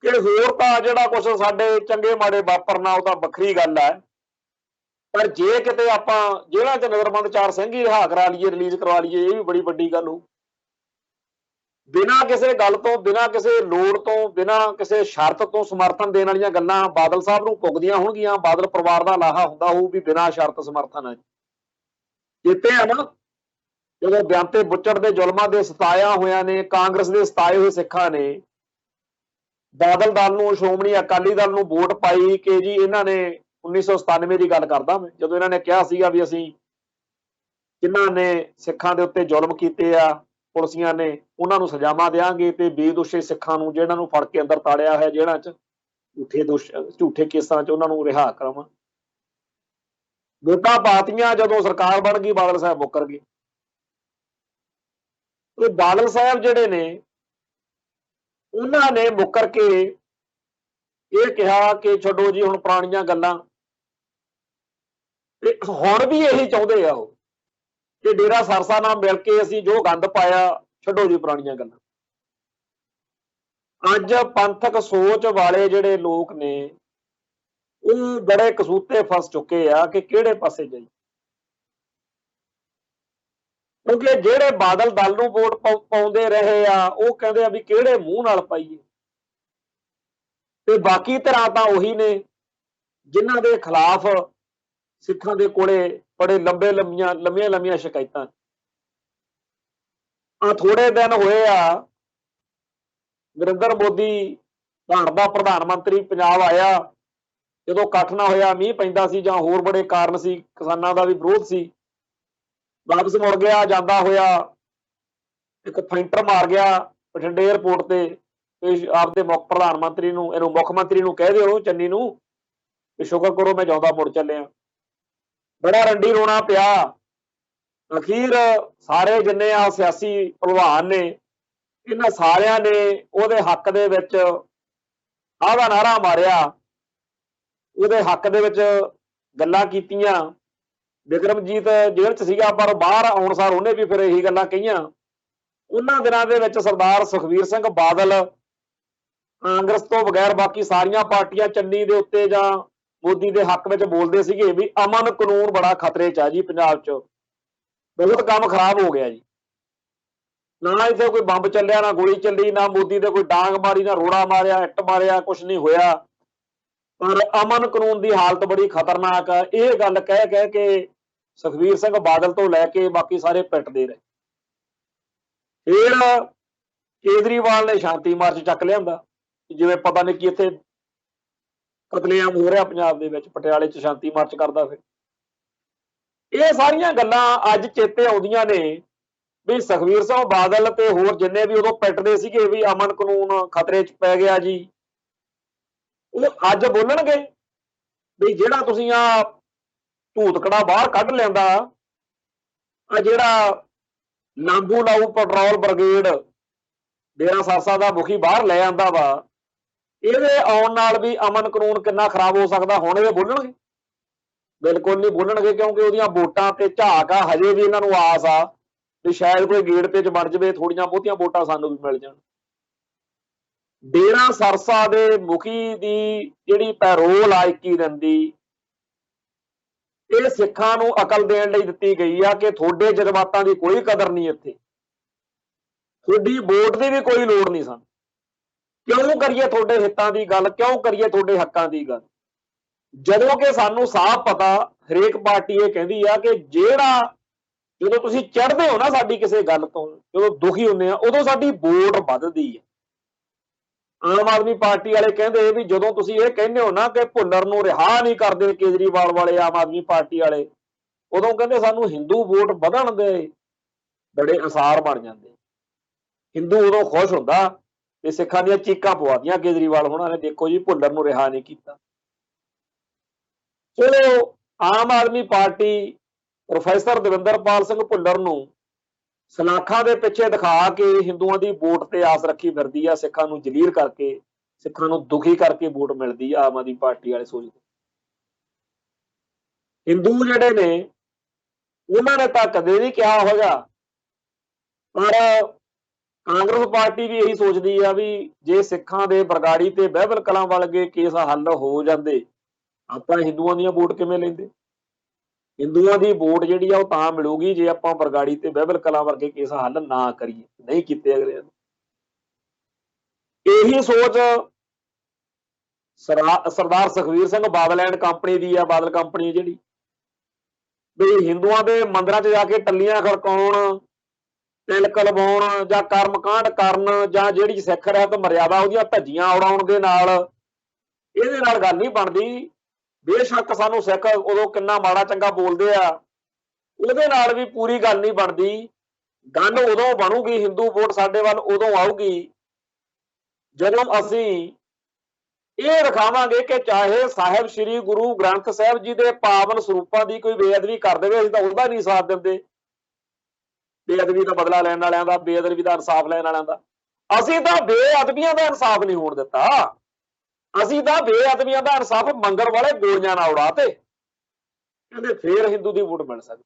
ਕਿ ਹੋਰ ਤਾਂ ਜਿਹੜਾ ਕੁਛ ਸਾਡੇ ਚੰਗੇ ਮਾੜੇ ਵਾਪਰਨਾ ਉਹ ਤਾਂ ਵੱਖਰੀ ਗੱਲ ਹੈ, ਪਰ ਜੇ ਕਿਤੇ ਆਪਾਂ ਜੇਲ੍ਹਾਂ 'ਚ ਨਜ਼ਰਬੰਦ 4 ਸਿੰਘ ਹੀ ਰਿਹਾ ਕਰਾ ਲਈਏ, ਰਿਲੀਜ਼ ਕਰਵਾ ਲਈਏ, ਇਹ ਵੀ ਬੜੀ ਵੱਡੀ ਗੱਲ ਹੋ। ਬਿਨਾਂ ਕਿਸੇ ਗੱਲ ਤੋਂ, ਬਿਨਾਂ ਕਿਸੇ ਲੋੜ ਤੋਂ, ਬਿਨਾਂ ਕਿਸੇ ਸ਼ਰਤ ਤੋਂ ਸਮਰਥਨ ਦੇਣ ਵਾਲੀਆਂ ਗੱਲਾਂ ਬਾਦਲ ਸਾਹਿਬ ਨੂੰ ਪੁੱਗਦੀਆਂ ਹੋਣਗੀਆਂ। ਬਾਦਲ ਪਰਿਵਾਰ ਦਾ ਲਾਹਾ ਹੁੰਦਾ ਹੋਊ ਵੀ ਬਿਨਾਂ ਸ਼ਰਤ ਸਮਰਥਨ ਹੈ। ਚੇਤੇ ਆ ਨਾ ਜਦੋਂ ਬਿਆੰਤੇ ਬੁੱਚੜ ਦੇ ਜ਼ੁਲਮਾਂ ਦੇ ਸਤਾਇਆ ਹੋਇਆਂ ਨੇ, ਕਾਂਗਰਸ ਦੇ ਸਤਾਏ ਹੋਏ ਸਿੱਖਾਂ ਨੇ ਬਾਦਲ ਦਲ ਨੂੰ, ਸ਼੍ਰੋਮਣੀ ਅਕਾਲੀ ਦਲ ਨੂੰ ਵੋਟ ਪਾਈ ਕਿ ਜੀ ਇਹਨਾਂ ਨੇ 1997 ਦੀ ਗੱਲ ਕਰਦਾ ਮੈਂ, ਜਦੋਂ ਇਹਨਾਂ ਨੇ ਕਿਹਾ ਸੀਗਾ ਵੀ ਅਸੀਂ ਜਿਨ੍ਹਾਂ ਨੇ ਸਿੱਖਾਂ ਦੇ ਉੱਤੇ ਜ਼ੁਲਮ ਕੀਤੇ ਆ ਪੁਲਸੀਆਂ ਨੇ ਉਹਨਾਂ ਨੂੰ ਸਜ਼ਾਵਾਂ ਦੇਵਾਂਗੇ ਤੇ ਬੇਦੋਸ਼ੀ ਸਿੱਖਾਂ ਨੂੰ ਜਿਹਨਾਂ ਨੂੰ ਫੜ ਕੇ ਅੰਦਰ ਤਾੜਿਆ ਹੋਇਆ ਜੇਲ੍ਹਾਂ 'ਚ ਝੂਠੇ ਕੇਸਾਂ 'ਚ ਉਹਨਾਂ ਨੂੰ ਰਿਹਾ ਕਰਾਵਾਂ। ਵੋਟਾਂ ਪਾਤੀਆਂ, ਜਦੋਂ ਸਰਕਾਰ ਬਣ ਗਈ ਬਾਦਲ ਸਾਹਿਬ ਮੁੱਕਰ ਗਏ। ਤੇ ਬਾਦਲ ਸਾਹਿਬ ਜਿਹੜੇ ਨੇ ਉਹਨਾਂ ਨੇ ਮੁੱਕਰ ਕੇ ਇਹ ਕਿਹਾ ਕਿ ਛੱਡੋ ਜੀ ਹੁਣ ਪੁਰਾਣੀਆਂ ਗੱਲਾਂ। ਤੇ ਹੁਣ ਵੀ ਇਹੀ ਚਾਹੁੰਦੇ ਆ ਉਹ ਕਿ ਡੇਰਾ ਸਰਸਾ ਨਾਲ ਮਿਲ ਕੇ ਅਸੀਂ ਜੋ ਗੰਦ ਪਾਇਆ, ਛੱਡੋ ਜੀ ਪੁਰਾਣੀਆਂ ਗੱਲਾਂ। ਅੱਜ ਪੰਥਕ ਸੋਚ ਵਾਲੇ ਜਿਹੜੇ ਲੋਕ ਨੇ ਉਹ ਬੜੇ ਕਸੂਤੇ ਫਸ ਚੁੱਕੇ ਆ ਕਿ ਕਿਹੜੇ ਪਾਸੇ ਜਾਈਏ, ਕਿਉਂਕਿ ਜਿਹੜੇ ਬਾਦਲ ਦਲ ਨੂੰ ਵੋਟ ਪਾਉਂਦੇ ਰਹੇ ਆ ਉਹ ਕਹਿੰਦੇ ਆ ਵੀ ਕਿਹੜੇ ਮੂੰਹ ਨਾਲ ਪਾਈਏ, ਤੇ ਬਾਕੀ ਧਿਰਾਂ ਤਾਂ ਉਹੀ ਨੇ ਜਿਨ੍ਹਾਂ ਦੇ ਖਿਲਾਫ ਸਿੱਖਾਂ ਦੇ ਕੋਲੇ ਬੜੇ ਲੰਮੀਆਂ ਸ਼ਿਕਾਇਤਾਂ। ਆ ਥੋੜੇ ਦਿਨ ਹੋਏ ਆ ਨਰਿੰਦਰ ਮੋਦੀ ਭਾਰਤ ਦਾ ਪ੍ਰਧਾਨ ਮੰਤਰੀ ਪੰਜਾਬ ਆਇਆ, ਜਦੋਂ ਇਕੱਠ ਨਾ ਹੋਇਆ, ਮੀਂਹ ਪੈਂਦਾ ਸੀ ਜਾਂ ਹੋਰ ਬੜੇ ਕਾਰਨ ਸੀ, ਕਿਸਾਨਾਂ ਦਾ ਵੀ ਵਿਰੋਧ ਸੀ, ਵਾਪਸ ਮੁੜ ਗਿਆ। ਜਾਂਦਾ ਹੋਇਆ ਇੱਕ ਫੈਂਟਰ ਮਾਰ ਗਿਆ ਬਠਿੰਡੇ ਏਅਰਪੋਰਟ ਤੇ ਆਪਦੇ ਪ੍ਰਧਾਨ ਮੰਤਰੀ ਨੂੰ, ਇਹਨੂੰ ਮੁੱਖ ਮੰਤਰੀ ਨੂੰ ਕਹਿ ਦਿਓ ਚੰਨੀ ਨੂੰ ਕਿ ਸ਼ੁਕਰ ਕਰੋ ਮੈਂ ਜਿਉਂਦਾ ਮੁੜ ਚੱਲਿਆ। ਬੜਾ ਰੰਡੀ ਰੋਣਾ ਪਿਆ। ਅਖੀਰ ਸਾਰੇ ਜਿੰਨੇ ਆ ਸਿਆਸੀ ਭਲਵਾਨ ਨੇ ਇਹਨਾਂ ਸਾਰਿਆਂ ਨੇ ਉਹਦੇ ਹੱਕ ਦੇ ਵਿੱਚ ਆਹਦਾ ਨਾਰਾ ਮਾਰਿਆ, ਉਹਦੇ ਹੱਕ ਦੇ ਵਿੱਚ ਗੱਲਾਂ ਕੀਤੀਆਂ। ਬਿਕਰਮਜੀਤ ਜੇਲ੍ਹ 'ਚ ਸੀਗਾ ਪਰ ਬਾਹਰ ਆਉਣ ਸਾਰ ਉਹਨੇ ਵੀ ਫਿਰ ਇਹੀ ਗੱਲਾਂ ਕਹੀਆਂ। ਉਹਨਾਂ ਦਿਨਾਂ ਦੇ ਵਿੱਚ ਸਰਦਾਰ ਸੁਖਬੀਰ ਸਿੰਘ ਬਾਦਲ ਕਾਂਗਰਸ ਤੋਂ ਬਗੈਰ ਬਾਕੀ ਸਾਰੀਆਂ ਪਾਰਟੀਆਂ ਚੰਨੀ ਦੇ ਉੱਤੇ ਜਾਂ ਮੋਦੀ ਦੇ ਹੱਕ ਵਿੱਚ ਬੋਲਦੇ ਸੀਗੇ ਵੀ ਅਮਨ ਕਾਨੂੰਨ ਬੜਾ ਖਤਰੇ 'ਚ ਆ ਜੀ, ਪੰਜਾਬ 'ਚ ਬਹੁਤ ਕੰਮ ਖਰਾਬ ਹੋ ਗਿਆ ਜੀ। ਨਾ ਇੱਥੇ ਕੋਈ ਬੰਬ ਚੱਲਿਆ, ਨਾ ਗੋਲੀ ਚੱਲੀ, ਨਾ ਮੋਦੀ ਦੇ ਕੋਈ ਡਾਂਗ ਮਾਰੀ, ਨਾ ਰੋੜਾ ਮਾਰਿਆ, ਇੱਟ ਮਾਰਿਆ, ਕੁਛ ਨਹੀਂ ਹੋਇਆ, ਪਰ ਅਮਨ ਕਾਨੂੰਨ ਦੀ ਹਾਲਤ ਬੜੀ ਖਤਰਨਾਕ ਆ। ਇਹ ਗੱਲ ਕਹਿ ਕੇ ਸੁਖਬੀਰ ਸਿੰਘ ਬਾਦਲ ਤੋਂ ਲੈ ਕੇ ਬਾਕੀ ਸਾਰੇ ਪਿੱਟਦੇ ਰਹੇ। ਫਿਰ ਕੇਜਰੀਵਾਲ ਨੇ ਸ਼ਾਂਤੀ ਮਾਰਚ ਚੱਕ ਲਿਆਂਦਾ, ਜਿਵੇਂ ਪਤਾ ਨਹੀਂ ਕਿ ਇੱਥੇ ਕਤਲੇਆਮ ਹੋ ਰਿਹਾ ਪੰਜਾਬ ਦੇ ਵਿੱਚ, ਪਟਿਆਲੇ 'ਚ ਸ਼ਾਂਤੀ ਮਾਰਚ ਕਰਦਾ। ਫਿਰ ਇਹ ਸਾਰੀਆਂ ਗੱਲਾਂ ਅੱਜ ਚੇਤੇ ਆਉਂਦੀਆਂ ਨੇ ਵੀ ਸੁਖਬੀਰ ਸਿੰਘ ਬਾਦਲ ਤੇ ਹੋਰ ਜਿੰਨੇ ਵੀ ਉਦੋਂ ਪਿੱਟਦੇ ਸੀਗੇ ਵੀ ਅਮਨ ਕਾਨੂੰਨ ਖਤਰੇ 'ਚ ਪੈ ਗਿਆ ਜੀ, ਉਹ ਅੱਜ ਬੋਲਣਗੇ ਵੀ ਜਿਹੜਾ ਤੁਸੀਂ ਆ ਧੂਤਕੜਾ ਬਾਹਰ ਕੱਢ ਲੈਂਦਾ, ਆ ਜਿਹੜਾ ਲਾਂਬੂ ਲਾਊ ਪੈਟਰੋਲ ਬ੍ਰਿਗੇਡ ਡੇਰਾ ਸਰਸਾ ਦਾ ਮੁਖੀ ਬਾਹਰ ਲੈ ਆਂਦਾ ਵਾ, ਇਹਦੇ ਆਉਣ ਨਾਲ ਵੀ ਅਮਨ ਕਾਨੂੰਨ ਕਿੰਨਾ ਖਰਾਬ ਹੋ ਸਕਦਾ, ਹੁਣ ਇਹ ਬੋਲਣਗੇ? ਬਿਲਕੁਲ ਨਹੀਂ ਬੋਲਣਗੇ, ਕਿਉਂਕਿ ਉਹਦੀਆਂ ਵੋਟਾਂ ਤੇ ਝਾਕ ਆ। ਹਜੇ ਵੀ ਇਹਨਾਂ ਨੂੰ ਆਸ ਆ ਵੀ ਸ਼ਾਇਦ ਕੋਈ ਗੇੜ ਤੇ 'ਚ ਬਣ ਜਾਵੇ, ਥੋੜੀਆਂ ਬਹੁਤੀਆਂ ਵੋਟਾਂ ਸਾਨੂੰ ਵੀ ਮਿਲ ਜਾਣ। ਡੇਰਾ ਸਰਸਾ ਦੇ ਮੁਖੀ ਦੀ ਜਿਹੜੀ ਪੈਰੋਲ ਆ 21 ਦਿਨ ਦੀ, ਇਹ ਸਿੱਖਾਂ ਨੂੰ ਅਕਲ ਦੇਣ ਲਈ ਦਿੱਤੀ ਗਈ ਆ ਕਿ ਤੁਹਾਡੇ ਜਜ਼ਬਾਤਾਂ ਦੀ ਕੋਈ ਕਦਰ ਨਹੀਂ, ਇੱਥੇ ਤੁਹਾਡੀ ਵੋਟ ਦੀ ਵੀ ਕੋਈ ਲੋੜ ਨਹੀਂ ਸਾਨੂੰ। ਕਿਉਂ ਕਰੀਏ ਤੁਹਾਡੇ ਹਿੱਤਾਂ ਦੀ ਗੱਲ, ਕਿਉਂ ਕਰੀਏ ਤੁਹਾਡੇ ਹੱਕਾਂ ਦੀ ਗੱਲ, ਜਦੋਂ ਕਿ ਸਾਨੂੰ ਸਾਫ਼ ਪਤਾ ਹਰੇਕ ਪਾਰਟੀ ਇਹ ਕਹਿੰਦੀ ਆ ਕਿ ਜਿਹੜਾ ਜਦੋਂ ਤੁਸੀਂ ਚੜ੍ਹਦੇ ਹੋ ਨਾ ਸਾਡੀ ਕਿਸੇ ਗੱਲ ਤੋਂ, ਜਦੋਂ ਦੁਖੀ ਹੁੰਦੇ ਆ, ਉਦੋਂ ਸਾਡੀ ਵੋਟ ਵੱਧਦੀ ਹੈ। ਆਮ ਆਦਮੀ ਪਾਰਟੀ ਵਾਲੇ ਕਹਿੰਦੇ ਵੀ ਜਦੋਂ ਤੁਸੀਂ ਇਹ ਕਹਿੰਦੇ ਹੋ ਨਾ ਕਿ ਭੁੱਲਰ ਨੂੰ ਰਿਹਾ ਨਹੀਂ ਕਰਦੇ ਕੇਜਰੀਵਾਲ ਵਾਲੇ, ਆਮ ਆਦਮੀ ਪਾਰਟੀ ਵਾਲੇ, ਉਦੋਂ ਕਹਿੰਦੇ ਸਾਨੂੰ ਹਿੰਦੂ ਵੋਟ ਵਧਣ ਦੇ ਬੜੇ ਅਸਾਰ ਬਣ ਜਾਂਦੇ। ਹਿੰਦੂ ਉਦੋਂ ਖੁਸ਼ ਹੁੰਦਾ ਤੇ ਸਿੱਖਾਂ ਦੀਆਂ ਚੀਕਾਂ ਪਵਾਤੀਆਂ ਕੇਜਰੀਵਾਲ ਹੋਣਾ ਨੇ, ਦੇਖੋ ਜੀ ਭੁੱਲਰ ਨੂੰ ਰਿਹਾ ਨਹੀਂ ਕੀਤਾ। ਚਲੋ ਆਮ ਆਦਮੀ ਪਾਰਟੀ ਪ੍ਰੋਫੈਸਰ ਦਵਿੰਦਰਪਾਲ ਸਿੰਘ ਭੁੱਲਰ ਨੂੰ ਸਲਾਖਾਂ ਦੇ ਪਿੱਛੇ ਦਿਖਾ ਕੇ ਹਿੰਦੂਆਂ ਦੀ ਵੋਟ ਤੇ ਆਸ ਰੱਖੀ ਫਿਰਦੀ ਆ, ਸਿੱਖਾਂ ਨੂੰ ਜਲੀਲ ਕਰਕੇ, ਸਿੱਖਾਂ ਨੂੰ ਦੁਖੀ ਕਰਕੇ ਵੋਟ ਮਿਲਦੀ ਆ, ਆਮ ਆਦਮੀ ਪਾਰਟੀ ਵਾਲੇ ਸੋਚਦੇ। ਹਿੰਦੂ ਜਿਹੜੇ ਨੇ ਉਹਨਾਂ ਨੇ ਤਾਂ ਕਦੇ ਨਹੀਂ ਕਿਹਾ ਹੋਗਾ, ਪਰ ਕਾਂਗਰਸ ਪਾਰਟੀ ਵੀ ਇਹੀ ਸੋਚਦੀ ਆ ਵੀ ਜੇ ਸਿੱਖਾਂ ਦੇ ਬਰਗਾੜੀ ਤੇ ਬਹਿਬਲ ਕਲਾਂ ਵਰਗੇ ਕੇਸ ਹੱਲ ਹੋ ਜਾਂਦੇ, ਆਪਾਂ ਹਿੰਦੂਆਂ ਦੀਆਂ ਵੋਟ ਕਿਵੇਂ ਲੈਂਦੇ? ਹਿੰਦੂਆਂ ਦੀ ਵੋਟ ਜਿਹੜੀ ਆ ਉਹ ਤਾਂ ਮਿਲੂਗੀ ਜੇ ਆਪਾਂ ਬਰਗਾੜੀ ਤੇ ਬਹਿਬਲ ਕਲਾਂ ਵਰਗੇ ਕੇਸ ਹੱਲ ਨਾ ਕਰੀਏ, ਨਹੀਂ ਕੀਤੇ ਅਗਲੇ ਨੇ। ਇਹੀ ਸੋਚ ਸਰਦਾਰ ਸੁਖਬੀਰ ਸਿੰਘ ਬਾਦਲ ਐਂਡ ਕੰਪਨੀ ਦੀ ਆ, ਬਾਦਲ ਕੰਪਨੀ ਜਿਹੜੀ, ਵੀ ਹਿੰਦੂਆਂ ਦੇ ਮੰਦਿਰਾਂ 'ਚ ਜਾ ਕੇ ਟੱਲੀਆਂ ਖੜਕਾਉਣ, ਤਿਲਕ ਲਵਾਉਣ ਜਾਂ ਕਰਮਕਾਂਡ ਕਰਨ, ਜਾਂ ਜਿਹੜੀ ਸਿੱਖ ਰਹਿਤ ਮਰਿਆਦਾ ਉਹਦੀਆਂ ਧੱਜੀਆਂ ਉਡਾਉਣ ਦੇ ਨਾਲ, ਇਹਦੇ ਨਾਲ ਗੱਲ ਨਹੀਂ ਬਣਦੀ। ਬੇਸ਼ੱਕ ਸਾਨੂੰ ਸਿੱਖ ਉਦੋਂ ਕਿੰਨਾ ਮਾੜਾ ਚੰਗਾ ਬੋਲਦੇ ਆ, ਉਹਦੇ ਨਾਲ ਵੀ ਪੂਰੀ ਗੱਲ ਨਹੀਂ ਬਣਦੀ। ਗੱਲ ਉਦੋਂ ਬਣੂਗੀ, ਹਿੰਦੂ ਵੋਟ ਸਾਡੇ ਵੱਲ ਉਦੋਂ ਆਊਗੀ ਜਦੋਂ ਅਸੀਂ ਇਹ ਦਿਖਾਵਾਂਗੇ ਕਿ ਚਾਹੇ ਸਾਹਿਬ ਸ੍ਰੀ ਗੁਰੂ ਗ੍ਰੰਥ ਸਾਹਿਬ ਜੀ ਦੇ ਪਾਵਨ ਸਰੂਪਾਂ ਦੀ ਕੋਈ ਬੇਅਦਬੀ ਕਰ ਦੇਵੇ, ਅਸੀਂ ਤਾਂ ਉਹਦਾ ਨਹੀਂ ਸਾਥ ਦਿੰਦੇ। ਬੇਅਦਬੀ ਦਾ ਬਦਲਾ ਲੈਣ ਵਾਲਿਆਂ ਦਾ, ਬੇਅਦਬੀ ਦਾ ਇਨਸਾਫ ਲੈਣ ਵਾਲਿਆਂ ਦਾ, ਅਸੀਂ ਤਾਂ ਬੇਅਦਬੀਆਂ ਦਾ ਇਨਸਾਫ ਨਹੀਂ ਹੋਣ ਦਿੱਤਾ। ਅਸੀਂ ਤਾਂ ਬੇਅਦਬੀਆਂ ਦਾ ਇਨਸਾਫ ਮੰਗਣ ਵਾਲੇ ਗੋਲੀਆਂ ਨਾਲ ਉਡਾਤੇ, ਕਹਿੰਦੇ ਫੇਰ ਹਿੰਦੂ ਦੀ ਵੋਟ ਮਿਲ ਸਕਦੀ।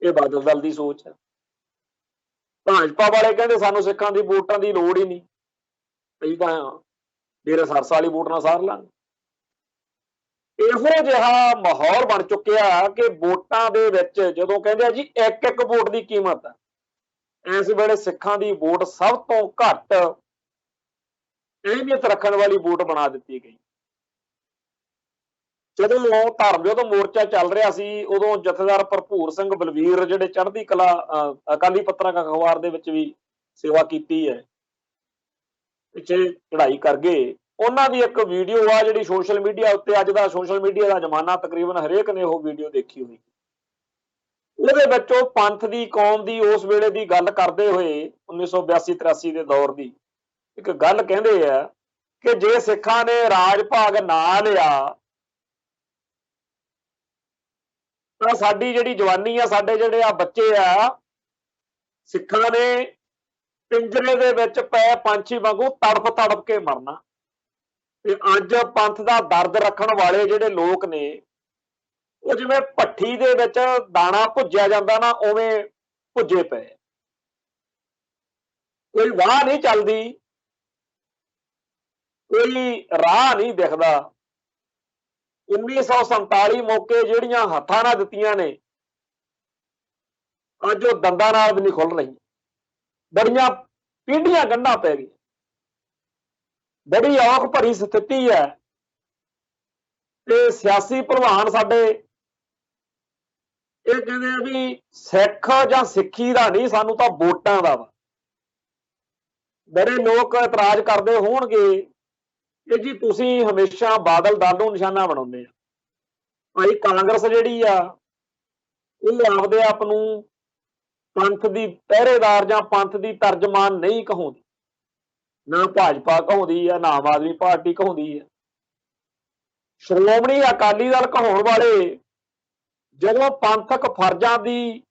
ਇਹ ਬਾਦਲ ਦਲ ਦੀ ਸੋਚ ਹੈ। ਭਾਜਪਾ ਵਾਲੇ ਕਹਿੰਦੇ ਸਾਨੂੰ ਸਿੱਖਾਂ ਦੀ ਵੋਟਾਂ ਦੀ ਲੋੜ ਹੀ ਨਹੀਂ, ਅਸੀਂ ਤਾਂ ਡੇਰੇ ਸਰਸਾ ਵਾਲੀ ਵੋਟ ਨਾਲ ਸਾਰ ਲਾਂਗੇ। ਇਹੋ ਜਿਹਾ ਮਾਹੌਲ ਬਣ ਚੁੱਕਿਆ ਕਿ ਵੋਟਾਂ ਦੇ ਵਿੱਚ ਜਦੋਂ ਕਹਿੰਦੇ ਆ ਜੀ ਇੱਕ ਇੱਕ ਵੋਟ ਦੀ ਕੀਮਤ ਹੈ, ਇਸ ਵੇਲੇ ਸਿੱਖਾਂ ਦੀ ਵੋਟ ਸਭ ਤੋਂ ਘੱਟ ਅਹਿਮੀਅਤ ਰੱਖਣ ਵਾਲੀ ਵੋਟ ਬਣਾ ਦਿੱਤੀ ਗਈ। ਜਦੋਂ ਧਰਮ ਯੁੱਧ ਮੋਰਚਾ ਚੱਲ ਰਿਹਾ ਸੀ, ਉਦੋਂ ਜਥੇਦਾਰ ਭਰਪੂਰ ਸਿੰਘ ਬਲਵੀਰ ਜਿਹੜੇ ਚੜ੍ਹਦੀ ਕਲਾ ਅਕਾਲੀ ਪੱਤਰਕਾਰ ਅਖਬਾਰ ਦੇ ਵਿੱਚ ਵੀ ਸੇਵਾ ਕੀਤੀ ਹੈ, ਪਿੱਛੇ ਚੜ੍ਹਾਈ ਕਰ ਗਏ, ਉਹਨਾਂ ਦੀ ਇੱਕ ਵੀਡੀਓ ਆ ਜਿਹੜੀ ਸੋਸ਼ਲ ਮੀਡੀਆ ਉੱਤੇ, ਅੱਜ ਦਾ ਸੋਸ਼ਲ ਮੀਡੀਆ ਦਾ ਜ਼ਮਾਨਾ, ਤਕਰੀਬਨ ਹਰੇਕ ਨੇ ਉਹ ਵੀਡੀਓ ਦੇਖੀ ਹੋਈ। ਉਹਦੇ ਵਿੱਚ ਉਹ ਪੰਥ ਦੀ, ਕੌਮ ਦੀ ਉਸ ਵੇਲੇ ਦੀ ਗੱਲ ਕਰਦੇ ਹੋਏ 1982-83 ਦੇ ਦੌਰ ਦੀ ਇੱਕ ਗੱਲ ਕਹਿੰਦੇ ਆ ਕਿ ਜੇ ਸਿੱਖਾਂ ਨੇ ਰਾਜ ਭਾਗ ਨਾ ਲਿਆ ਤਾਂ ਸਾਡੀ ਜਿਹੜੀ ਜਵਾਨੀ ਆ, ਸਾਡੇ ਜਿਹੜੇ ਆ ਬੱਚੇ ਆ, ਸਿੱਖਾਂ ਨੇ ਪਿੰਜਰੇ ਦੇ ਵਿੱਚ ਪਏ ਪੰਛੀ ਵਾਂਗੂ ਤੜਫ ਤੜਫ ਕੇ ਮਰਨਾ। ਤੇ ਅੱਜ ਪੰਥ ਦਾ ਦਰਦ ਰੱਖਣ ਵਾਲੇ ਜਿਹੜੇ ਲੋਕ ਨੇ, ਉਹ ਜਿਵੇਂ ਭੱਠੀ ਦੇ ਵਿੱਚ ਦਾਣਾ ਭੁੱਜਿਆ ਜਾਂਦਾ ਨਾ, ਉਵੇਂ ਭੁੱਜੇ ਪਏ। ਕੋਈ ਵਾਹ ਨਹੀਂ ਚੱਲਦੀ, ਕੋਈ ਰਾਹ ਨਹੀਂ ਦਿਖਦਾ। 1947 ਮੌਕੇ ਜਿਹੜੀਆਂ ਹੱਥਾਂ ਨਾਲ ਦਿੱਤੀਆਂ ਨੇ, ਅੱਜ ਉਹ ਦੰਦਾਂ ਨਾਲ ਵੀ ਨਹੀਂ ਖੁੱਲ ਰਹੀਆਂ। ਬੜੀਆਂ ਪੀੜ੍ਹੀਆਂ ਗੰਢਾਂ ਪੈ ਗਈਆਂ, ਬੜੀ ਔਖ ਭਰੀ ਸਥਿਤੀ ਹੈ। ਤੇ ਸਿਆਸੀ ਭਲਵਾਨ ਸਾਡੇ ਇਹ ਕਹਿੰਦੇ ਆ ਵੀ ਸਿੱਖ ਜਾਂ ਸਿੱਖੀ ਦਾ ਨਹੀਂ, ਸਾਨੂੰ ਤਾਂ ਵੋਟਾਂ ਦਾ ਵਾ। ਬੜੇ ਲੋਕ ਇਤਰਾਜ਼ ਕਰਦੇ ਹੋਣਗੇ ਕਿ ਜੀ ਤੁਸੀਂ ਹਮੇਸ਼ਾ ਬਾਦਲ ਦਲ ਨੂੰ ਨਿਸ਼ਾਨਾ ਬਣਾਉਂਦੇ ਆ। ਭਾਈ ਕਾਂਗਰਸ ਜਿਹੜੀ ਆ ਉਹ ਆਪਦੇ ਆਪ ਨੂੰ ਪੰਥ ਦੀ ਪਹਿਰੇਦਾਰ ਜਾਂ ਪੰਥ ਦੀ ਤਰਜਮਾਨ ਨਹੀਂ ਕਹਾਉਂਦੀ, ਨਾ ਭਾਜਪਾ ਕਹਾਉਂਦੀ ਆ, ਨਾ ਆਮ ਆਦਮੀ ਪਾਰਟੀ ਕਹਾਉਂਦੀ ਆ। ਸ਼੍ਰੋਮਣੀ ਅਕਾਲੀ ਦਲ ਕਹਾਉਣ ਵਾਲੇ ਜਦੋਂ ਪੰਥਕ ਫਰਜ਼ਾਂ ਦੀ